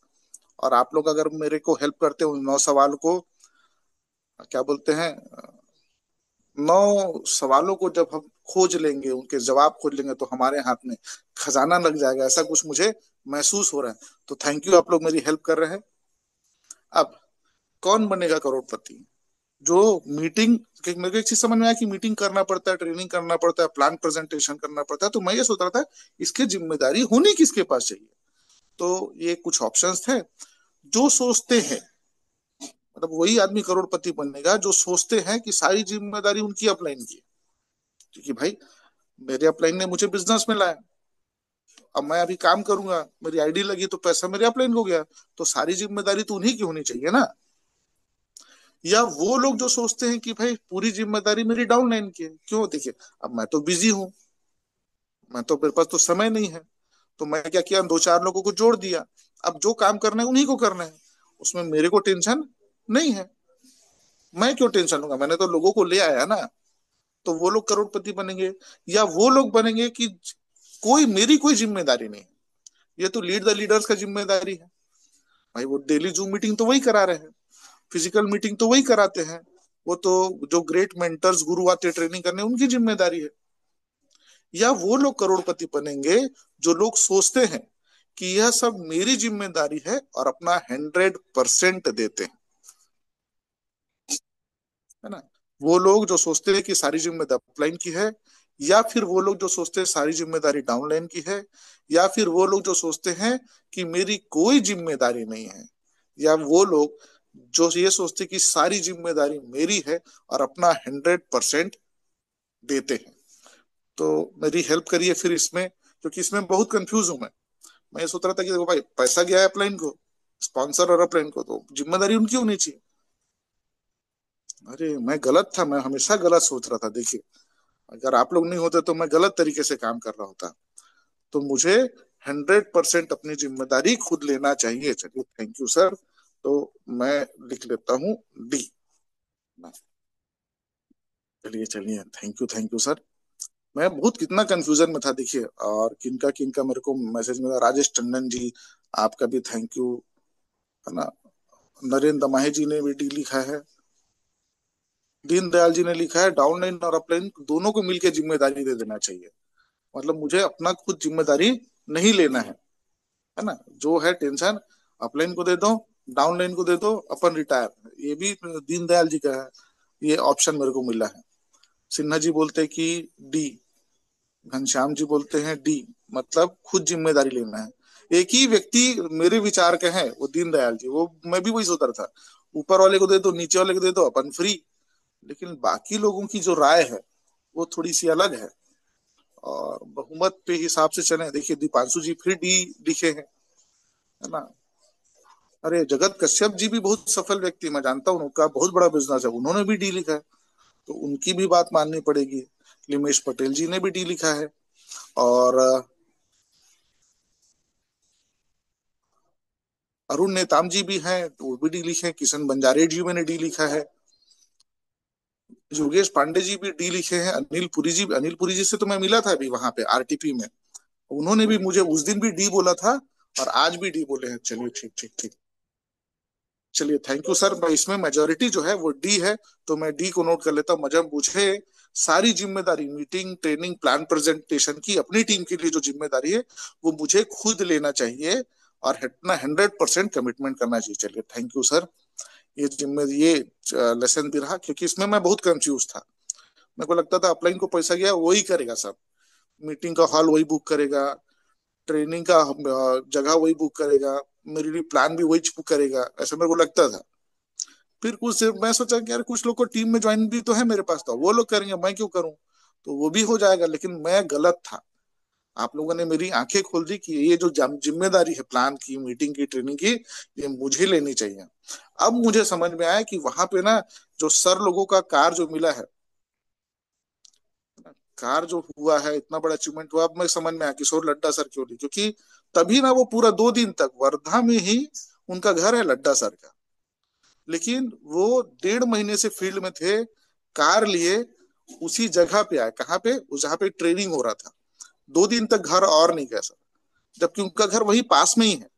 और आप लोग अगर मेरे को हेल्प करते हो उन 9 सवाल को, क्या बोलते हैं, 9 सवालों को जब हम खोज लेंगे, उनके जवाब खोज लेंगे, तो हमारे हाथ में खजाना लग जाएगा, ऐसा कुछ मुझे महसूस हो रहा है। तो थैंक यू, आप लोग मेरी हेल्प कर रहे हैं। अब कौन बनेगा करोड़पति? जो मीटिंग, मेरे को एक चीज समझ में आया कि मीटिंग करना पड़ता है, ट्रेनिंग करना पड़ता है, प्लान प्रेजेंटेशन करना पड़ता है। तो मैं ये सोच रहा था इसकी जिम्मेदारी होनी किसके पास चाहिए। तो ये कुछ ऑप्शंस थे। जो सोचते हैं, मतलब वही आदमी करोड़पति बनेगा जो सोचते हैं कि सारी जिम्मेदारी उनकी अपलाइन की है। क्योंकि भाई मेरे अपलाइन ने मुझे बिजनेस में लाया, अब मैं अभी काम करूंगा, मेरी आईडी लगी तो पैसा मेरे अपलाइन हो गया। तो सारी जिम्मेदारी तो उन्हीं की होनी चाहिए ना। या वो लोग जो सोचते हैं कि भाई पूरी जिम्मेदारी मेरी डाउनलाइन की है। क्यों? देखिए, अब मैं तो बिजी हूँ, मैं तो, मेरे पास तो समय नहीं है। तो मैं क्या किया, दो चार लोगों को जोड़ दिया। अब जो काम करना है उन्हीं को करना है, उसमें मेरे को टेंशन नहीं है। मैं क्यों टेंशन लूंगा, मैंने तो लोगों को ले आया ना। तो वो लोग करोड़पति बनेंगे। या वो लोग बनेंगे कि कोई जिम्मेदारी नहीं है, ये तो लीड द लीडर्स का जिम्मेदारी है। भाई वो डेली जूम मीटिंग तो वही करा रहे हैं, फिजिकल मीटिंग तो वही कराते हैं, वो तो जो ग्रेट मेंटर्स गुरु आते ट्रेनिंग करने उनकी जिम्मेदारी है। या वो लोग करोड़पति बनेंगे जो लोग सोचते हैं कि यह सब मेरी जिम्मेदारी है और अपना 100% देते हैं, है ना। वो लोग जो सोचते हैं कि सारी जिम्मेदारी अपलाइन की है, या फिर वो लोग जो सोचते हैं सारी जिम्मेदारी डाउनलाइन की है, या फिर वो लोग जो सोचते हैं कि मेरी कोई जिम्मेदारी नहीं है, या वो लोग जो ये सोचते हैं कि सारी जिम्मेदारी मेरी है और अपना 100% देते हैं। तो मेरी हेल्प करिए फिर इसमें, क्योंकि इसमें बहुत कंफ्यूज हूं मैं ये सोच रहा था कि देखो भाई, पैसा गया है अपलाइन को, स्पॉन्सर और अपलाइन को, तो जिम्मेदारी उनकी होनी चाहिए। अरे मैं गलत था, मैं हमेशा गलत सोच रहा था। देखिए, अगर आप लोग नहीं होते तो मैं गलत तरीके से काम कर रहा होता। तो मुझे 100% अपनी जिम्मेदारी खुद लेना चाहिए। चलिए, थैंक यू सर। तो मैं लिख लेता हूँ डी। चलिए चलिए, थैंक यू सर। मैं बहुत कितना कंफ्यूजन में था देखिए, और किनका किनका मेरे को मैसेज मिला। राजेश टंडन जी, आपका भी थैंक यू, है ना। नरेंद्र दमाही जी ने भी डी लिखा है। दीनदयाल जी ने लिखा है डाउनलाइन और अपलाइन दोनों को मिलकर जिम्मेदारी दे देना चाहिए। मतलब मुझे अपना खुद जिम्मेदारी नहीं लेना है ना। जो है टेंशन अपलाइन को दे दो, डाउनलाइन को दे दो, अपन रिटायर। ये भी दीनदयाल जी का है, ये ऑप्शन मेरे को मिला है। सिन्हा जी बोलते हैं कि डी, घनश्याम जी बोलते हैं डी, मतलब खुद जिम्मेदारी लेना है। एक ही व्यक्ति मेरे विचार के हैं, वो दीनदयाल जी। वो मैं भी वही सोच रहा था, ऊपर वाले को दे दो, नीचे वाले को दे दो, अपन फ्री। लेकिन बाकी लोगों की जो राय है वो थोड़ी सी अलग है, और बहुमत पे हिसाब से चले। देखिए, दीपांशु जी फिर डी लिखे हैं, है ना। अरे, जगत कश्यप जी भी बहुत सफल व्यक्ति, मैं जानता हूँ, उनका बहुत बड़ा बिजनेस है, उन्होंने भी डी लिखा है, तो उनकी भी बात माननी पड़ेगी। लिमेश पटेल जी ने भी डी लिखा है, और अरुण नेताम जी भी हैं, तो वो भी डी लिखे हैं। किशन बंजारे जी मैंने डी लिखा है। योगेश पांडे जी भी डी लिखे हैं। अनिल पुरी जी से तो मैं मिला था अभी वहां पे आरटीपी में, उन्होंने भी मुझे उस दिन भी डी बोला था, और आज भी डी बोले हैं। चलिए, ठीक ठीक ठीक। चलिए, थैंक यू सर। मैं इसमें मेजोरिटी जो है वो डी है, तो मैं डी को नोट कर लेता हूँ। मजब मुझे सारी जिम्मेदारी मीटिंग, ट्रेनिंग, प्लान प्रेजेंटेशन की अपनी टीम के लिए जो जिम्मेदारी है वो मुझे खुद लेना चाहिए, और अपना 100% कमिटमेंट करना चाहिए। चलिए, थैंक यू सर। ये लेसन भी रहा, क्योंकि इसमें मैं बहुत कंफ्यूज था। मेरे को लगता था अपलाइन को पैसा गया वही करेगा सब, मीटिंग का हॉल वही बुक करेगा, ट्रेनिंग का जगह वही बुक करेगा, मेरे लिए प्लान भी वही बुक करेगा, ऐसा मेरे को लगता था। फिर कुछ मैं सोचा कि यार, कुछ लोग को टीम में ज्वाइन भी तो है मेरे पास, तो वो लोग करेंगे, मैं क्यों करूं। तो वो भी हो जाएगा, लेकिन मैं गलत था। आप लोगों ने मेरी आंखें खोल दी कि ये जो जिम्मेदारी है प्लान की, मीटिंग की, ट्रेनिंग की, ये मुझे लेनी चाहिए। अब मुझे समझ में आया कि वहां पे ना, जो सर लोगों का कार जो मिला है, कार जो हुआ है, इतना बड़ा अचीवमेंट हुआ, अब मैं समझ में आया किशोर लड्डा सर क्यों नहीं। क्योंकि तभी ना वो पूरा 2 दिन तक वर्धा में ही, उनका घर है लड्डा सर का, लेकिन वो 1.5 महीने से फील्ड में थे, कार लिए उसी जगह पे आए। कहाँ पे? उस जहाँ पे ट्रेनिंग हो रहा था। 2 दिन तक घर और नहीं गए सर, जबकि उनका घर वही पास में ही है,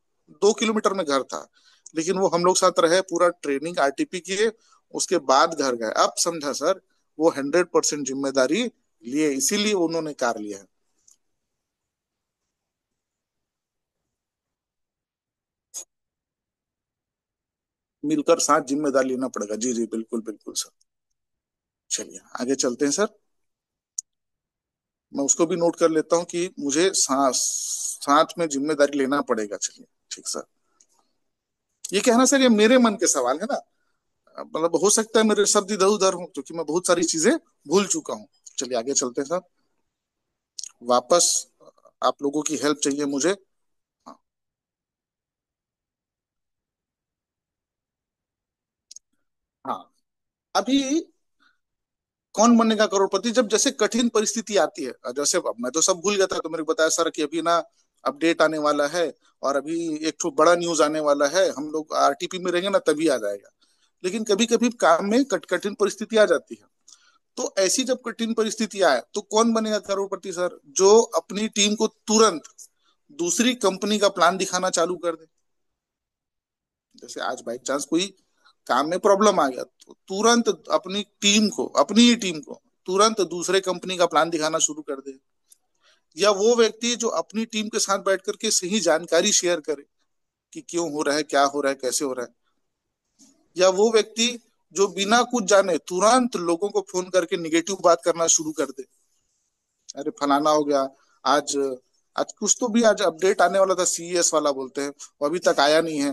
2 किलोमीटर में घर था। लेकिन वो हम लोग साथ रहे, पूरा ट्रेनिंग आरटीपी किए, उसके बाद घर गए। अब समझा सर, वो 100% जिम्मेदारी लिए, इसीलिए उन्होंने कार लिया है। मिलकर साथ जिम्मेदारी लेना पड़ेगा। जी जी, बिल्कुल बिल्कुल सर। चलिए, आगे चलते हैं सर। मैं उसको भी नोट कर लेता हूँ कि मुझे साथ में जिम्मेदारी लेना पड़ेगा। चलिए, ठीक सर। ये कहना सर, ये मेरे मन के सवाल है ना, मतलब हो सकता है मेरे शब्द इधर उधर हो, क्योंकि मैं बहुत सारी चीजें भूल चुका हूँ। चलिए, आगे चलते हैं सर। वापस आप लोगों की हेल्प चाहिए मुझे। हाँ, हाँ। अभी कौन बनेगा करोड़पति, जब जैसे कठिन परिस्थिति आती है, जैसे अब मैं तो सब भूल गया था, तो मेरे को बताया सर कि अभी ना अपडेट आने वाला है, और अभी एक तो बड़ा न्यूज आने वाला है, हम लोग आरटीपी में रहेंगे ना तभी आ जाएगा। लेकिन कभी कभी काम में कठिन परिस्थिति आ जाती है। तो ऐसी जब कठिन परिस्थिति आए तो कौन बनेगा करोड़पति सर? जो अपनी टीम को तुरंत दूसरी कंपनी का प्लान दिखाना चालू कर दे। जैसे आज बाई चांस कोई काम में प्रॉब्लम आ गया तो तुरंत अपनी ही टीम को तुरंत दूसरे कंपनी का प्लान दिखाना शुरू कर दे। या वो व्यक्ति जो अपनी टीम के साथ बैठ करके सही जानकारी शेयर करे कि क्यों हो रहा है, क्या हो रहा है, कैसे हो रहा है। या वो व्यक्ति जो बिना कुछ जाने तुरंत लोगों को फोन करके निगेटिव बात करना शुरू कर दे, अरे फलाना हो गया, आज आज कुछ तो भी आज अपडेट आने वाला था, सीईएस वाला बोलते हैं, वो अभी तक आया नहीं है,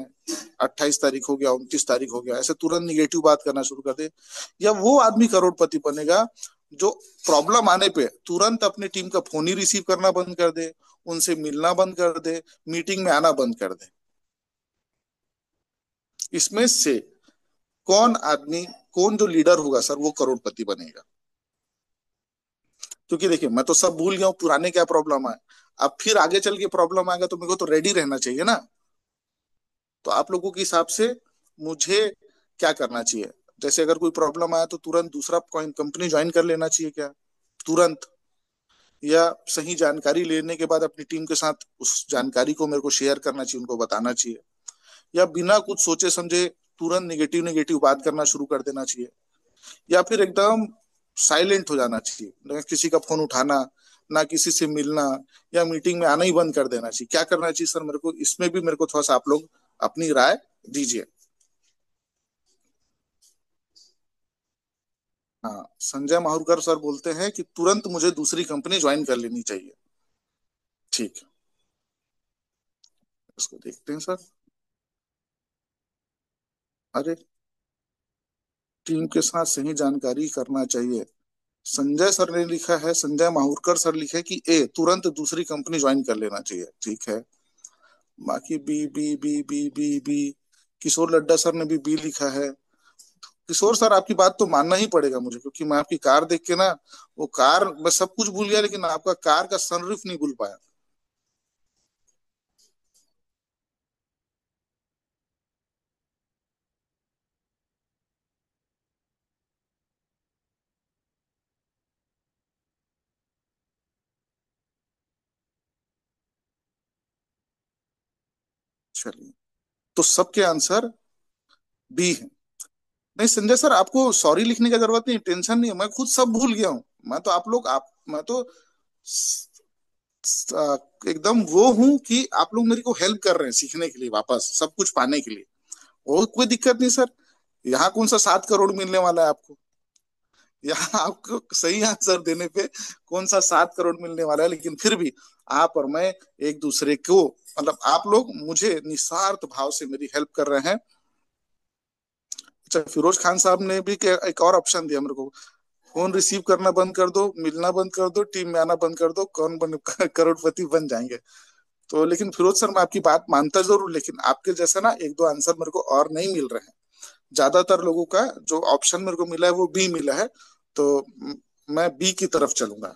28 तारीख हो गया, 29 तारीख हो गया, ऐसे तुरंत निगेटिव बात करना शुरू कर दे। या वो आदमी करोड़पति बनेगा जो प्रॉब्लम आने पे तुरंत अपनी टीम का फोन ही रिसीव करना बंद कर दे, उनसे मिलना बंद कर दे, मीटिंग में आना बंद कर दे। इसमें से कौन आदमी, कौन जो लीडर होगा सर, वो करोड़पति बनेगा? क्योंकि देखिए मैं तो सब भूल गया हूँ पुराने क्या प्रॉब्लम है। अब फिर आगे चल के प्रॉब्लम आएगा तो मेरे को तो रेडी रहना चाहिए ना। तो आप लोगों के हिसाब से मुझे क्या करना चाहिए? जैसे अगर कोई प्रॉब्लम आया तो तुरंत दूसरा कंपनी ज्वाइन कर लेना चाहिए क्या, तुरंत? या सही जानकारी लेने के बाद अपनी टीम के साथ उस जानकारी को मेरे को शेयर करना चाहिए, उनको बताना चाहिए? या बिना कुछ सोचे समझे तुरंत निगेटिव निगेटिव बात करना शुरू कर देना चाहिए? या फिर एकदम साइलेंट हो जाना चाहिए, ना किसी का फोन उठाना, ना किसी से मिलना, या मीटिंग में आना ही बंद कर देना चाहिए? क्या करना चाहिए सर मेरे को? इसमें भी मेरे को थोड़ा सा आप लोग अपनी राय दीजिए। हाँ, संजय माहुरकर सर बोलते हैं कि तुरंत मुझे दूसरी कंपनी ज्वाइन कर लेनी चाहिए। ठीक है, इसको देखते हैं सर। अरे, टीम के साथ सही जानकारी करना चाहिए। संजय सर ने लिखा है, संजय माहुरकर सर लिखे कि ए तुरंत दूसरी कंपनी ज्वाइन कर लेना चाहिए। ठीक है, बाकी B B B B B B Kishore Ladda sir ने भी लिखा है। किशोर सर आपकी बात तो मानना ही पड़ेगा मुझे, क्योंकि मैं आपकी कार देख के ना, वो कार मैं सब कुछ भूल गया, लेकिन आपका कार का सनरूफ नहीं भूल पाया। चलिए, तो सबके आंसर बी है। नहीं संजय सर, आपको सॉरी लिखने की जरूरत नहीं, टेंशन नहीं है, मैं खुद सब भूल गया हूँ। मैं तो मैं तो एकदम वो हूं कि आप लोग मेरे को हेल्प कर रहे हैं सीखने के लिए, वापस सब कुछ पाने के लिए। और कोई दिक्कत नहीं सर, यहाँ कौन सा 7 करोड़ मिलने वाला है आपको? यहाँ आपको सही आंसर देने पे कौन सा 7 करोड़ मिलने वाला है? लेकिन फिर भी आप और मैं एक दूसरे को, मतलब आप लोग मुझे निस्वार्थ भाव से मेरी हेल्प कर रहे हैं। अच्छा, फिरोज खान साहब ने भी एक और ऑप्शन दिया मेरे को, फोन रिसीव करना बंद कर दो, मिलना बंद कर दो, टीम में आना बंद कर दो, कौन बन करोड़पति बन जाएंगे। तो लेकिन फिरोज सर, मैं आपकी बात मानता जरूर, लेकिन आपके जैसा ना एक दो आंसर मेरे को और नहीं मिल रहे हैं। ज्यादातर लोगों का जो ऑप्शन मेरे को मिला है वो बी मिला है। तो मैं बी की तरफ चलूंगा,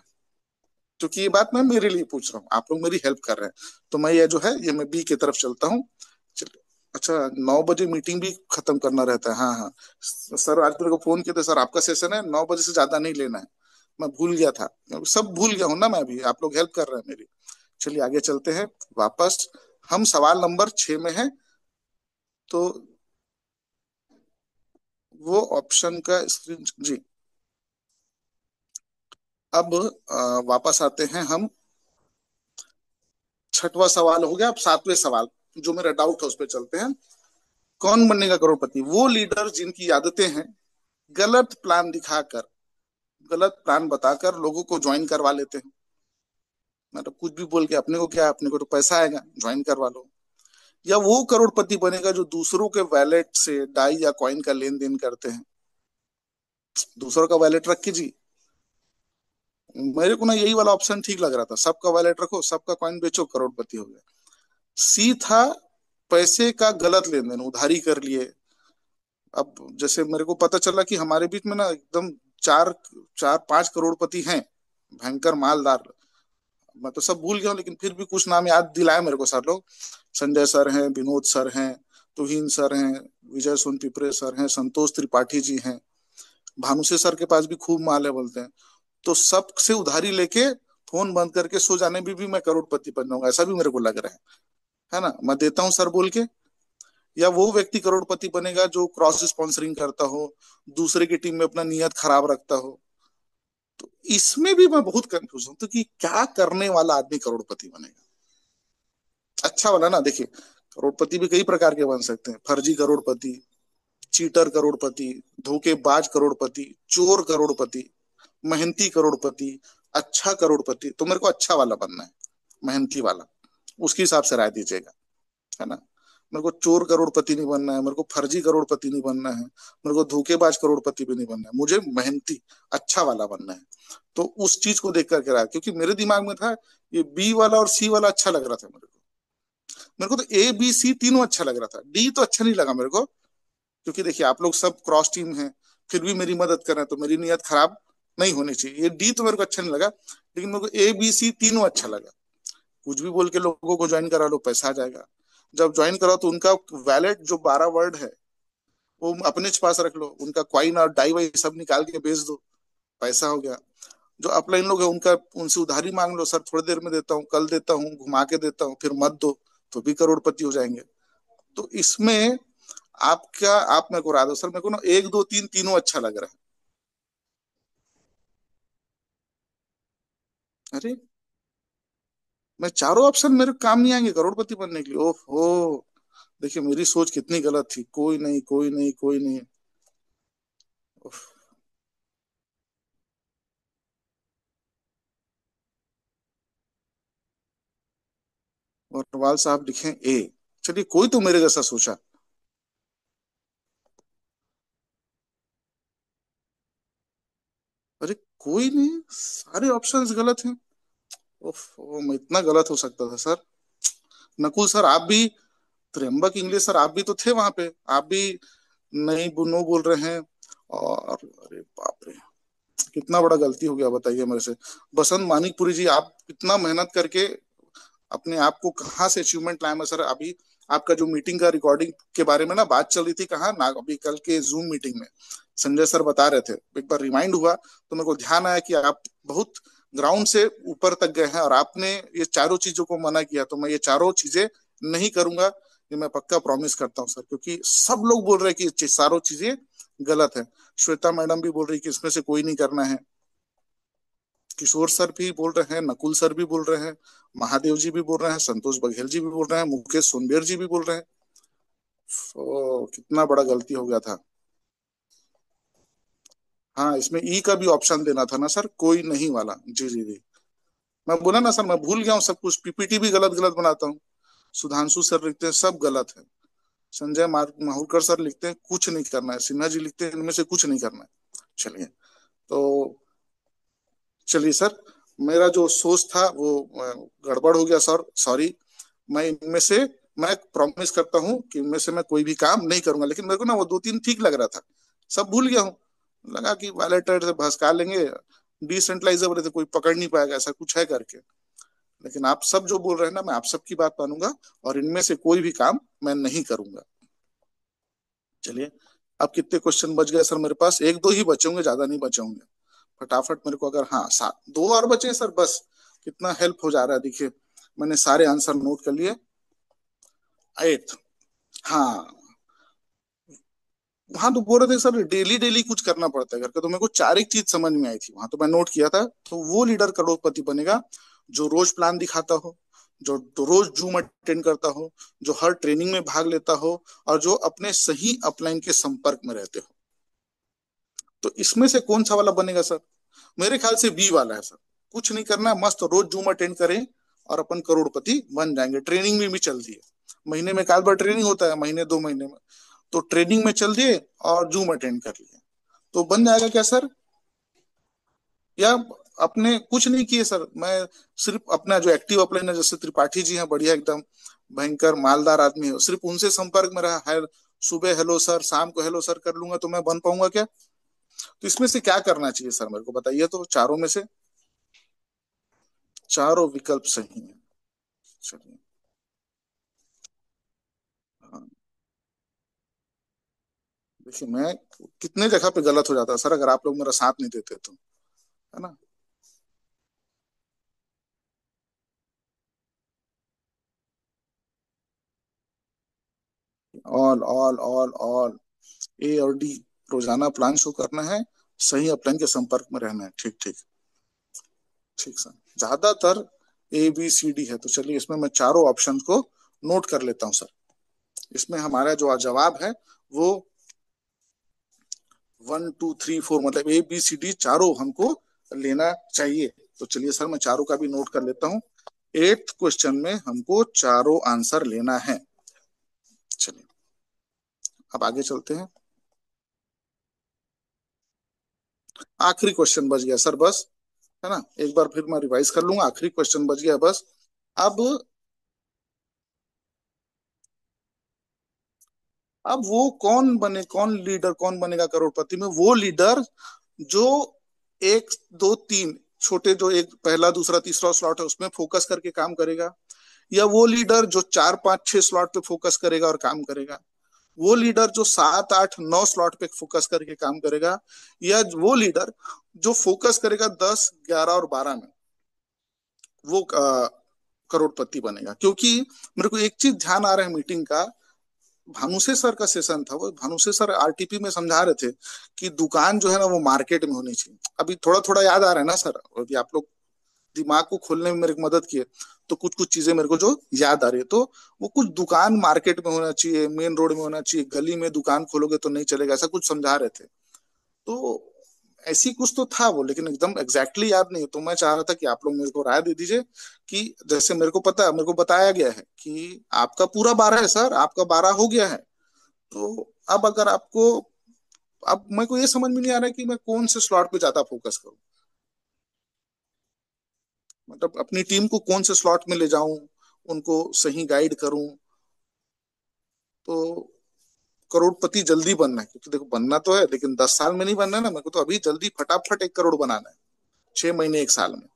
क्योंकि ये बात मैं मेरे लिए पूछ रहा हूँ, आप लोग मेरी हेल्प कर रहे हैं। तो मैं ये जो है ये मैं बी की तरफ चलता हूँ। चलिए। अच्छा, 9 बजे मीटिंग भी खत्म करना रहता है? हाँ हाँ सर, आज मेरे को फोन किया था, सर आपका सेशन है 9 बजे से ज्यादा नहीं लेना है। मैं भूल गया था, मैं सब भूल गया हूँ ना मैं भी, आप लोग हेल्प कर रहे हैं मेरी। चलिए आगे चलते हैं वापस। हम सवाल नंबर 6 में हैं। तो वो ऑप्शन का स्क्रीन जी। अब वापस आते हैं हम। छठवां सवाल हो गया, अब सातवें सवाल जो मेरा डाउट है उस पर चलते हैं। कौन बनेगा करोड़पति? वो लीडर जिनकी आदतें हैं गलत प्लान दिखाकर, गलत प्लान बताकर लोगों को ज्वाइन करवा लेते हैं। मतलब कुछ भी बोल के, अपने को क्या, अपने को तो पैसा आएगा, ज्वाइन करवा लो। या वो करोड़पति बनेगा जो दूसरों के वैलेट से डाई या कॉइन का लेन देन करते हैं। दूसरों का वैलेट रख के जी, मेरे को ना यही वाला ऑप्शन ठीक लग रहा था, सबका वैलेट रखो, सबका कॉइन बेचो, करोड़पति हो गया। सी था पैसे का गलत लेन देन, उधारी कर लिए। अब जैसे मेरे को पता चला कि हमारे बीच में ना एकदम चार चार पांच करोड़पति हैं, भयंकर मालदार। मैं तो सब भूल गया हूँ, लेकिन फिर भी कुछ नाम याद दिलाए मेरे को सर लोग। संजय सर हैं, विनोद सर हैं, तुहिन सर हैं, विजय सोनपिपरे सर हैं, संतोष त्रिपाठी जी हैं, भानुसे सर के पास भी खूब माल है बोलते हैं। तो सबसे उधारी लेके फोन बंद करके सो जाने भी मैं करोड़पति बन जाऊंगा, ऐसा भी मेरे को लग रहा है ना? मैं देता हूँ सर बोल के। या वो व्यक्ति करोड़पति बनेगा जो क्रॉस स्पॉन्सरिंग करता हो, दूसरे की टीम में अपना नियत खराब रखता हो। तो इसमें भी मैं बहुत कंफ्यूज हूं, तो कि क्या करने वाला आदमी करोड़पति बनेगा। अच्छा वाला ना, देखिए, करोड़पति भी कई प्रकार के बन सकते हैं। फर्जी करोड़पति, चीटर करोड़पति, धोखेबाज करोड़पति, चोर करोड़पति, मेहनती करोड़पति, अच्छा करोड़पति। तो मेरे को अच्छा वाला बनना है, मेहनती वाला। उसके हिसाब से राय दीजिएगा, है ना। मेरे को चोर करोड़पति नहीं बनना है, मेरे को फर्जी करोड़पति नहीं बनना है, मेरे को धोखेबाज करोड़पति भी नहीं बनना है, मुझे मेहनती अच्छा वाला बनना है। तो उस चीज को देख करके रहा, क्योंकि मेरे दिमाग में था ये बी वाला और सी वाला अच्छा लग रहा था मेरे को तो ए बी सी तीनों अच्छा लग रहा था, डी तो अच्छा नहीं लगा मेरे को। क्योंकि देखिए, आप लोग सब क्रॉस टीम हैं, फिर भी मेरी मदद कर रहे हैं, तो मेरी नीयत खराब नहीं होनी चाहिए। ये डी तो मेरे को अच्छा नहीं लगा, लेकिन मेरे को ए बी सी तीनों अच्छा लगा। कुछ भी बोल के लोगों को ज्वाइन करा लो, पैसा आ जाएगा। जब ज्वाइन कराओ तो उनका वैलेट जो 12 वर्ड है वो अपने पास रख लो, उनका क्वाइन और डाई वाई सब निकाल के बेच दो, पैसा हो गया। जो अपलाइन लोग हैं उनका, उनसे उधारी मांग लो, सर थोड़ी देर में देता हूँ, कल देता हूँ, घुमा के देता हूँ, फिर मत दो, तो भी करोड़पति हो जाएंगे। तो इसमें आप मेरे को राय दो सर, मेरे को ना एक दो तीन तीनों अच्छा लग रहा है। अरे, मैं चारों ऑप्शन मेरे काम नहीं आएंगे करोड़पति बनने के लिए? ओहो, देखिए मेरी सोच कितनी गलत थी। कोई नहीं, कोई नहीं, कोई नहीं। उफ, अग्रवाल साहब लिखे ए। चलिए, कोई तो मेरे जैसा सोचा। अरे, कोई नहीं, सारे ऑप्शंस गलत हैं। ओह, मैं इतना गलत हो सकता था सर। नकुल सर, आप भी, त्र्यंबक इंग्लिश सर, आप भी तो थे वहां पे, आप भी नहीं नो बोल रहे हैं। और अरे बाप रे, कितना बड़ा गलती हो गया बताइए मेरे से। बसंत मानिकपुरी जी, आप इतना मेहनत करके अपने आप को कहाँ से अचीवमेंट लाए। मैं सर अभी आपका जो मीटिंग का रिकॉर्डिंग के बारे में ना बात चल रही थी, कहाँ ना, अभी कल के जूम मीटिंग में संजय सर बता रहे थे, एक बार रिमाइंड हुआ तो मेरे को ध्यान आया कि आप बहुत ग्राउंड से ऊपर तक गए हैं, और आपने ये चारों चीजों को मना किया। तो मैं ये चारों चीजें नहीं करूंगा, ये मैं पक्का प्रॉमिस करता हूँ सर, क्योंकि सब लोग बोल रहे हैं कि ये चारों चीजें गलत है। श्वेता मैडम भी बोल रही है कि इसमें से कोई नहीं करना है, किशोर सर भी बोल रहे हैं, नकुल सर भी बोल रहे हैं, महादेव जी भी बोल रहे हैं, संतोष बघेल जी भी बोल रहे हैं, मुकेश सोनबेर जी भी बोल रहे हैं। ओ, कितना बड़ा गलती हो गया था। हाँ, इसमें ई का भी ऑप्शन देना था ना सर, कोई नहीं वाला। जी जी जी, मैं बोला ना सर, मैं भूल गया हूँ सब कुछ, पीपीटी भी गलत गलत बनाता हूँ। सुधांशु सर लिखते हैं सब गलत है, संजय माहुरकर सर लिखते हैं कुछ नहीं करना है, सिन्हा जी लिखते हैं इनमें से कुछ नहीं करना है। चलिए, तो चलिए सर, मेरा जो सोच था वो गड़बड़ हो गया सर, सॉरी। मैं इनमें से मैं प्रॉमिस करता हूँ कि इनमें से मैं कोई भी काम नहीं करूंगा। लेकिन मेरे को ना वो दो तीन ठीक लग रहा था, सब भूल गया हूँ। लगा कि वालेटर से भसका लेंगे, डिसेंट्रलाइजर बोले तो कोई पकड़ नहीं पाएगा, ऐसा कुछ है करके। लेकिन आप सब जो बोल रहे हैं ना, मैं आप सबकी बात मानूंगा, और इनमें से कोई भी काम मैं नहीं करूंगा। चलिए, अब कितने क्वेश्चन बच गए सर मेरे पास? एक दो ही बचे होंगे, ज्यादा नहीं बचे होंगे। फटाफट मेरे को, अगर हाँ सात दो और बचे हैं सर बस, कितना हेल्प हो जा रहा है देखिए। मैंने सारे आंसर नोट कर लिए। एट, हाँ। हाँ, तो बोल रहे थे सर डेली डेली कुछ करना पड़ता है घर का, तो मेरे को चार एक चीज समझ में आई थी वहां, तो मैं नोट किया था। तो वो लीडर करोड़पति बनेगा जो रोज प्लान दिखाता हो, जो तो रोज जूम अटेंड करता हो, जो हर ट्रेनिंग में भाग लेता हो, और जो अपने सही अपलाइन के संपर्क में रहते हो। तो इसमें से कौन सा वाला बनेगा सर? मेरे ख्याल से बी वाला है सर। कुछ नहीं करना, मस्त रोज जूम अटेंड करें और अपन करोड़पति बन जाएंगे। ट्रेनिंग में भी चल दिए, महीने में एक आध बार ट्रेनिंग होता है, महीने दो महीने में, तो ट्रेनिंग में चल दिए और जूम अटेंड कर लिए, तो बन जाएगा क्या सर? या अपने कुछ नहीं किए सर, मैं सिर्फ अपना जो एक्टिव अपलाइन है, जैसे त्रिपाठी जी हैं, बढ़िया एकदम भयंकर मालदार आदमी है, सिर्फ उनसे संपर्क में रहा है, सुबह हेलो सर, शाम को हेलो सर कर लूंगा, तो मैं बन पाऊंगा क्या? तो इसमें से क्या करना चाहिए सर, मेरे को बताइए तो, चारों में से। चारों विकल्प सही है। चलिए, हाँ, देखिए मैं कितने जगह पे गलत हो जाता है सर, अगर आप लोग मेरा साथ नहीं देते तो, है ना। ऑल ऑल ऑल ऑल, ए और डी, रोजाना प्लान शो करना है, सही अपलाइन के संपर्क में रहना है। ठीक ठीक ठीक सर। ज्यादातर ए बी सी डी है, तो चलिए इसमें मैं चारों ऑप्शन को नोट कर लेता हूँ सर। इसमें हमारा जो जवाब है वो 1 2 3 4, मतलब ए बी सी डी चारों हमको लेना चाहिए। तो चलिए सर मैं चारों का भी नोट कर लेता हूँ। 8th क्वेश्चन में हमको चारों आंसर लेना है। चलिए अब आगे चलते हैं। आखिरी क्वेश्चन बच गया सर बस, है ना। एक बार फिर मैं रिवाइज कर लूंगा, आखिरी क्वेश्चन बच गया बस। अब अब वो कौन बने, कौन लीडर, कौन बनेगा करोड़पति में, वो लीडर जो 1 2 3 छोटे, जो एक पहला दूसरा तीसरा स्लॉट है उसमें फोकस करके काम करेगा, या वो लीडर जो 4 5 6 स्लॉट पे फोकस करेगा और काम करेगा, वो लीडर जो 7 8 9 स्लॉट पे फोकस करके काम करेगा, या वो लीडर जो फोकस करेगा 10 11 और 12 में, वो करोड़पति बनेगा। क्योंकि मेरे को एक चीज ध्यान आ रहा है मीटिंग का, भानुसे सर का सेशन था, वो भानुसे सर आरटीपी में समझा रहे थे कि दुकान जो है ना वो मार्केट में होनी चाहिए। अभी थोड़ा थोड़ा याद आ रहा है ना सर, अभी आप लोग दिमाग को खोलने में मेरी मदद किए, तो कुछ कुछ चीजें मेरे को जो याद आ रही है, तो वो कुछ दुकान मार्केट में होना चाहिए, मेन रोड में होना चाहिए, गली में दुकान खोलोगे तो नहीं चलेगा, ऐसा कुछ समझा रहे थे। तो ऐसी कुछ तो था वो, लेकिन एकदम एग्जैक्टली याद नहीं। तो मैं चाह रहा था कि आप लोग मेरे को राय दे दीजिए कि जैसे मेरे को पता है, मेरे को बताया गया है कि आपका पूरा 12 है सर, आपका 12 हो गया है। तो अब अगर आपको, अब मेरे को ये समझ में नहीं आ रहा है कि मैं कौन से स्लॉट पे ज्यादा फोकस करूं, मतलब अपनी टीम को कौन से स्लॉट में ले जाऊं, उनको सही गाइड करूं। तो करोड़पति जल्दी बनना है, क्योंकि देखो बनना तो है लेकिन 10 साल में नहीं बनना है ना, मेरे को तो अभी जल्दी फटाफट 1 करोड़ बनाना है, 6 महीने 1 साल में।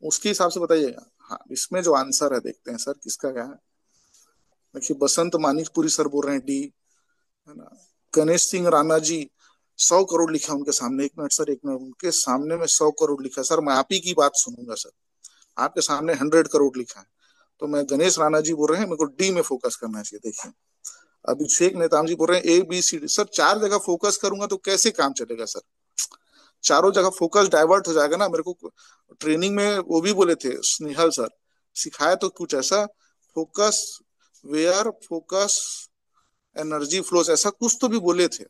उसके हिसाब से बताइएगा। हाँ, इसमें जो आंसर है देखते हैं सर किसका क्या है। देखिए बसंत मानिकपुरी सर बोल रहे हैं डी, है ना। गणेश सिंह राणा जी 100 करोड़ लिखा है उनके सामने। एक मिनट सर, एक मिनट, उनके सामने में 100 करोड़ लिखा है सर, मैं आप ही की बात सुनूंगा सर। आपके सामने 100 करोड़ लिखा है, तो मैं गणेश राणा जी बोल रहे हैं मेरे को डी में फोकस करना चाहिए। देखिए अभिषेक नेताम जी बोल रहे हैं A B C D. Sir 4 जगह फोकस करूंगा तो कैसे काम चलेगा सर, चारों जगह फोकस डाइवर्ट हो जाएगा ना। मेरे को ट्रेनिंग में वो भी बोले थे स्नेहल सर, सिखाया तो कुछ ऐसा, focus where focus energy flows, ऐसा कुछ तो भी बोले थे।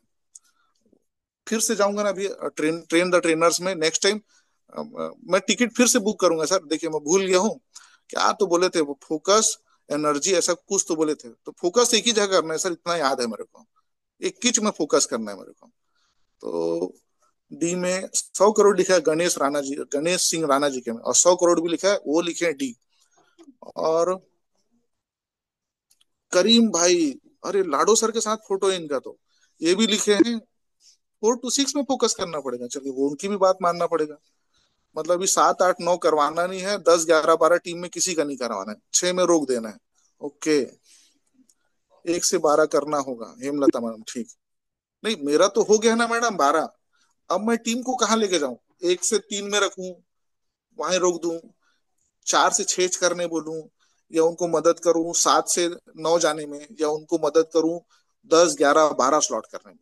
फिर से जाऊंगा ना अभी ट्रेन ट्रेन द ट्रेनर्स में नेक्स्ट टाइम, मैं टिकट फिर से बुक करूंगा सर। देखिए मैं भूल गया हूँ क्या तो बोले थे वो, फोकस एनर्जी ऐसा कुछ तो बोले थे। तो फोकस एक ही जगह करना है सर, इतना याद है मेरे को, एक किच में फोकस करना है मेरे को। तो डी में 100 करोड़ लिखा है गणेश राणा जी, गणेश सिंह राणा जी के में, और 100 करोड़ भी लिखा है, वो लिखे हैं डी। और करीम भाई, अरे लाडो सर के साथ फोटो है इनका, तो ये भी लिखे हैं 4 to 6 में फोकस करना पड़ेगा। चलिए वो उनकी भी बात मानना पड़ेगा। मतलब अभी 7 8 9 करवाना नहीं है, 10 11 12 टीम में किसी का नहीं करवाना है, 6 में रोक देना है। ओके, 1 से 12 करना होगा हेमलता मैडम, ठीक। नहीं मेरा तो हो गया ना मैडम 12, अब मैं टीम को कहाँ लेके जाऊं, 1 से 3 में रखूं, वहां रोक दूं, 4 से 6 करने बोलूं, या उनको मदद करूं 7 से 9 जाने में, या उनको मदद करूं 10 11 12 स्लॉट करने में।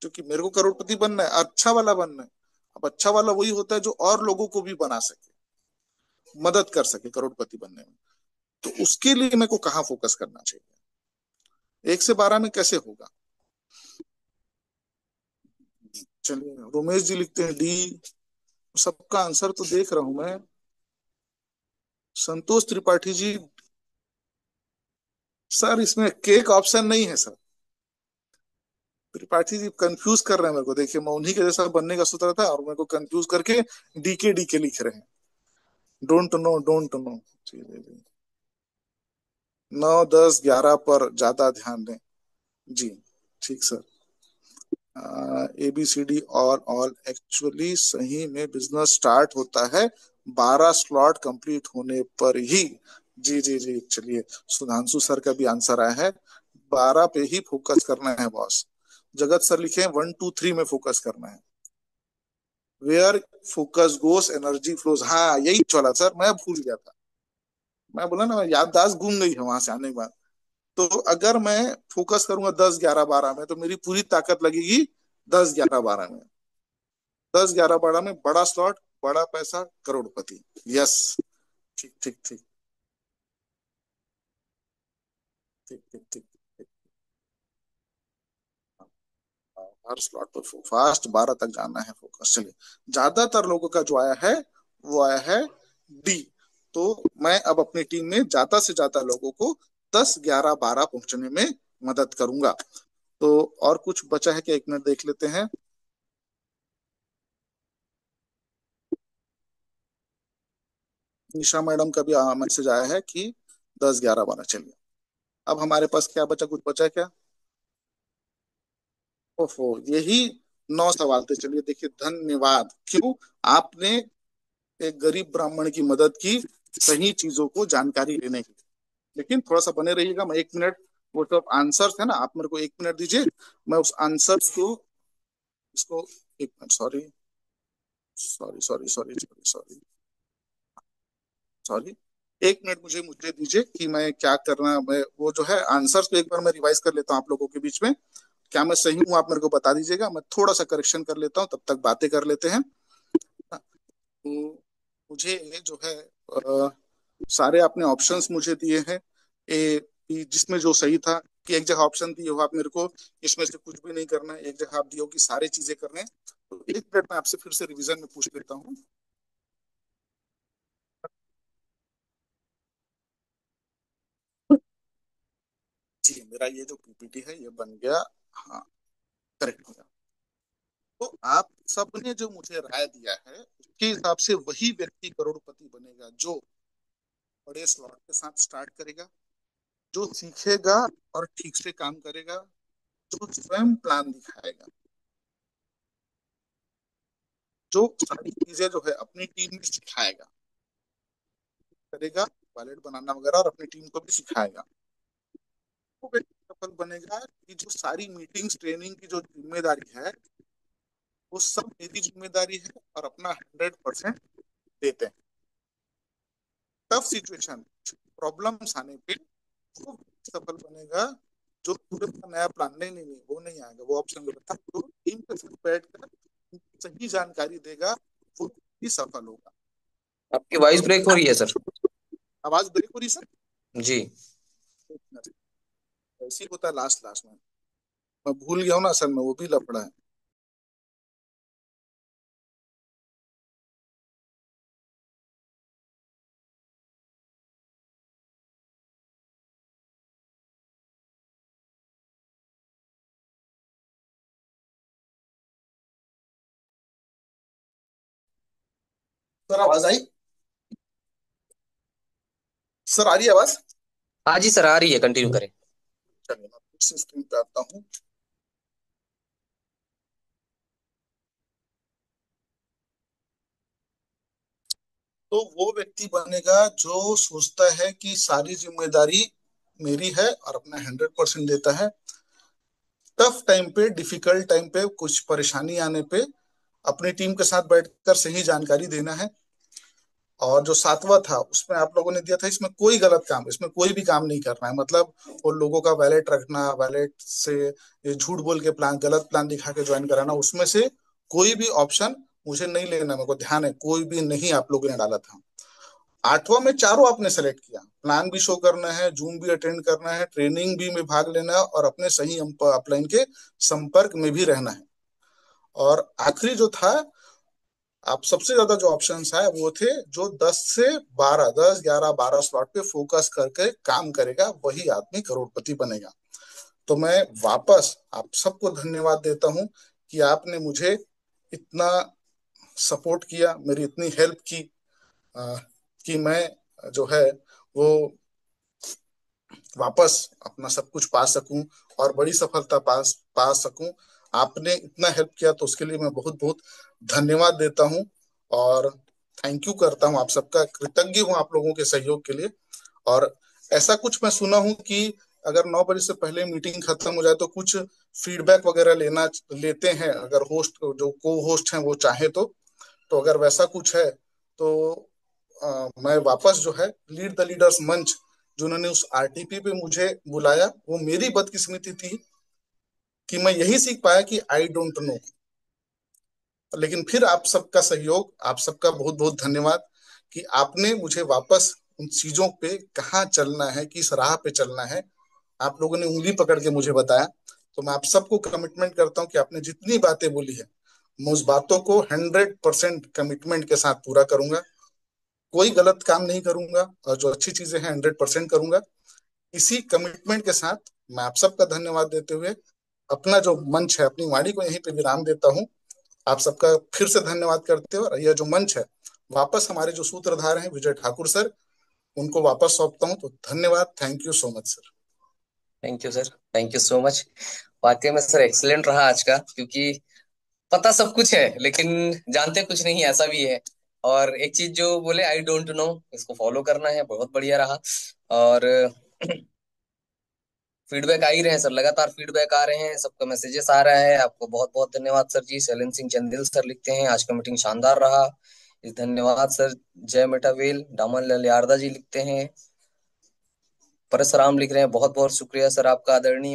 क्योंकि मेरे को करोड़पति बनना है, अच्छा वाला बनना है। अब अच्छा वाला वही होता है जो और लोगों को भी बना सके, मदद कर सके करोड़पति बनने में। तो उसके लिए मेरे को कहाँ फोकस करना चाहिए, 1 से 12 में कैसे होगा। चलिए रोमेश जी लिखते हैं डी। सबका आंसर तो देख रहा हूं मैं। संतोष त्रिपाठी जी, सर इसमें केक ऑप्शन नहीं है सर। त्रिपाठी जी कंफ्यूज कर रहे हैं मेरे को, देखिए मैं उन्हीं के जैसा बनने का सोच रहा था और मेरे को कंफ्यूज करके डीके लिख रहे हैं। Don't know don't know. जी जी जी, 9 10 11 पर ज्यादा ध्यान दें। जी ठीक sir. A B C D और ऑल, एक्चुअली सही में बिजनेस स्टार्ट होता है 12 स्लॉट कंप्लीट होने पर ही। जी जी जी, चलिए सुधांशु सर का भी आंसर आया है, 12 पे ही फोकस करना है बॉस। जगत सर लिखे हैं 1 2 3 में फोकस करना है, where focus goes energy flows. हाँ यही चला सर, मैं भूल गया था। मैं बोला ना याददाश्त घूम गई है वहां से आने के बाद। तो अगर मैं फोकस करूंगा 10, 11, 12 में, तो मेरी पूरी ताकत लगेगी 10, 11, 12 में। 10, 11, 12 में बड़ा स्लॉट, बड़ा पैसा, करोड़पति। यस। ठीक ठीक ठीक ठीक ठीक ठीक ठीक। हर स्लॉट पर फास्ट 12 तक जाना है फोकस। चलिए, ज्यादातर लोगों का जो आया है वो आया है डी। तो मैं अब अपनी टीम में ज्यादा से ज्यादा लोगों को 10, 11, 12 पहुंचने में मदद करूंगा। तो और कुछ बचा है क्या? एक मिनट देख लेते हैं। निशा मैडम का भी मैसेज आया है कि 10, 11, 12। चलिए, अब हमारे पास क्या बचा? कुछ बचा है क्या? ओफो, यही 9 सवाल थे। चलिए देखिए, धन्यवाद। क्यों? आपने एक गरीब ब्राह्मण की मदद की, सही चीजों को जानकारी लेने की। लेकिन थोड़ा सा बने रहिएगा, मैं 1 मिनट, वो सब आंसर्स है ना, आप मेरे को 1 मिनट दीजिए। मैं उस आंसर्स को, इसको, 1 minute, sorry sorry sorry sorry sorry sorry sorry. 1 minute मुझे मुझे दीजिए कि मैं क्या करना, मैं वो जो है आंसर्स को एक बार मैं रिवाइज कर लेता हूँ आप लोगों के बीच में। क्या मैं सही हूँ आप मेरे को बता दीजिएगा, मैं थोड़ा सा करेक्शन कर लेता हूँ, तब तक बातें कर लेते हैं। तो मुझे ये जो है सारे आपने ऑप्शंस मुझे दिए हैं, ए बी, जिसमें जो सही था कि एक जगह ऑप्शन दिए हो आप मेरे को इसमें से कुछ भी नहीं करना है, एक जगह आप दिए हो कि सारी चीजें करने हैं। तो 1 मिनट में आपसे फिर से रिवीजन में पूछ लेता हूँ। जी, मेरा ये जो पीपीटी है ये बन गया। हाँ, करेक्ट हो गया। तो आप सबने जो मुझे राय दिया है उसके हिसाब से वही व्यक्ति करोड़पति बनेगा जो बड़े स्लॉट के साथ स्टार्ट करेगा, जो सीखेगा और ठीक से काम करेगा, जो स्वयं प्लान दिखाएगा, जो सारी चीजें जो है अपनी टीम में सिखाएगा, करेगा, वॉलेट बनाना वगैरह, और अपनी टीम को भी सिखाएगा। वो व्यक्ति सफल बनेगा कि जो सारी मीटिंग्स, ट्रेनिंग की जो जिम्मेदारी है वो सब मेरी जिम्मेदारी है और अपना 100% देते हैं। टफ सिचुएशन, प्रॉब्लम्स आने पे वो व्यक्ति सफल बनेगा जो तुरंत नया प्लान, नहीं नहीं नहीं वो नहीं आएगा, वो ऑप्शन गलत था। तो टीम के साथ बैठ कर सही जानकारी देगा, वो ही सफल होगा। आपकी वॉइस ब्रेक हो रही है सर। आवाज ब्रेक हो रही सर? जी। ऐसे ही होता है लास्ट लास्ट में, मैं भूल गया हूँ ना असल में, वो भी लफड़ा है। सर आवाज आई? सर आ रही है आवाज? हाँ जी सर, आ रही है, कंटिन्यू करें। चलिए मैं फिर से स्क्रीन पे आता हूँ। तो वो व्यक्ति बनेगा जो सोचता है कि सारी जिम्मेदारी मेरी है और अपना 100% देता है। टफ टाइम पे, डिफिकल्ट टाइम पे, कुछ परेशानी आने पे अपनी टीम के साथ बैठकर सही जानकारी देना है। और जो सातवां था उसमें आप लोगों ने दिया था, इसमें कोई गलत काम, इसमें कोई भी काम नहीं करना है, मतलब वो लोगों का वैलेट रखना, वैलेट से ये झूठ बोल के प्लान, गलत प्लान दिखा के ज्वाइन कराना, उसमें से कोई भी ऑप्शन मुझे नहीं लेना। मेरे को ध्यान है कोई भी नहीं आप लोगों ने डाला था। आठवां में चारों आपने सेलेक्ट किया, प्लान भी शो करना है, जूम भी अटेंड करना है, ट्रेनिंग भी में भाग लेना है, और अपने सही अपलाइन के संपर्क में भी रहना है। और आखिरी जो था, आप सबसे ज्यादा जो ऑप्शंस है वो थे जो 10 से 12, 10, 11, 12 स्लॉट पे फोकस करके काम करेगा, वही आदमी करोड़पति बनेगा। तो मैं वापस आप सबको धन्यवाद देता हूं कि आपने मुझे इतना सपोर्ट किया, मेरी इतनी हेल्प की, अ, कि मैं जो है वो वापस अपना सब कुछ पा सकूं और बड़ी सफलता पा सकूं। आपने इतना हेल्प किया तो उसके लिए मैं बहुत बहुत धन्यवाद देता हूं, और थैंक यू करता हूं, आप सबका कृतज्ञ हूं आप लोगों के सहयोग के लिए। और ऐसा कुछ मैं सुना हूं कि अगर 9 बजे से पहले मीटिंग खत्म हो जाए तो कुछ फीडबैक वगैरह लेते हैं, अगर होस्ट, जो को होस्ट हैं वो चाहे तो अगर वैसा कुछ है तो मैं वापस जो है लीड द लीडर्स मंच जिन्होंने उस आरटीपी पे मुझे बुलाया। वो मेरी बदकिस्मती थी कि मैं यही सीख पाया कि आई डोंट नो। लेकिन फिर आप सबका सहयोग, आप सबका बहुत बहुत धन्यवाद कि आपने मुझे वापस उन चीजों पे कहाँ चलना है, किस राह पे चलना है, आप लोगों ने उंगली पकड़ के मुझे बताया। तो मैं आप सबको कमिटमेंट करता हूँ कि आपने जितनी बातें बोली है, मैं उस बातों को 100% कमिटमेंट के साथ पूरा करूंगा। कोई गलत काम नहीं करूंगा और जो अच्छी चीजें हैं 100% करूंगा। इसी कमिटमेंट के साथ मैं आप सबका धन्यवाद देते हुए अपना जो मंच है, अपनी वाणी को यहीं पे विराम देता हूँ। आप सबका फिर से धन्यवाद करते हुए, और यह जो मंच है वापस हमारे जो सूत्रधार हैं विजय ठाकुर सर, उनको वापस सौंपता हूँ। तो धन्यवाद, thank you so much sir. Thank you sir, thank you so much. वाकई में सर एक्सीलेंट रहा आज का, क्योंकि पता सब कुछ है लेकिन जानते कुछ नहीं, ऐसा भी है। और एक चीज जो बोले आई डोंट नो, इसको फॉलो करना है, बहुत बढ़िया रहा। और फीडबैक आ ही रहे हैं सर, लगातार फीडबैक आ रहे हैं, सबका मैसेजेस आ रहा है। आपको बहुत बहुत धन्यवाद सर जी। शैलेंद्र सिंह चंदेल सर लिखते हैं आज का मीटिंग शानदार रहा। इस धन्यवाद सर। जय मेटावेल दामन लाल यारदा जी लिखते हैं। परसराम लिख रहे हैं बहुत बहुत शुक्रिया सर आपका आदरणीय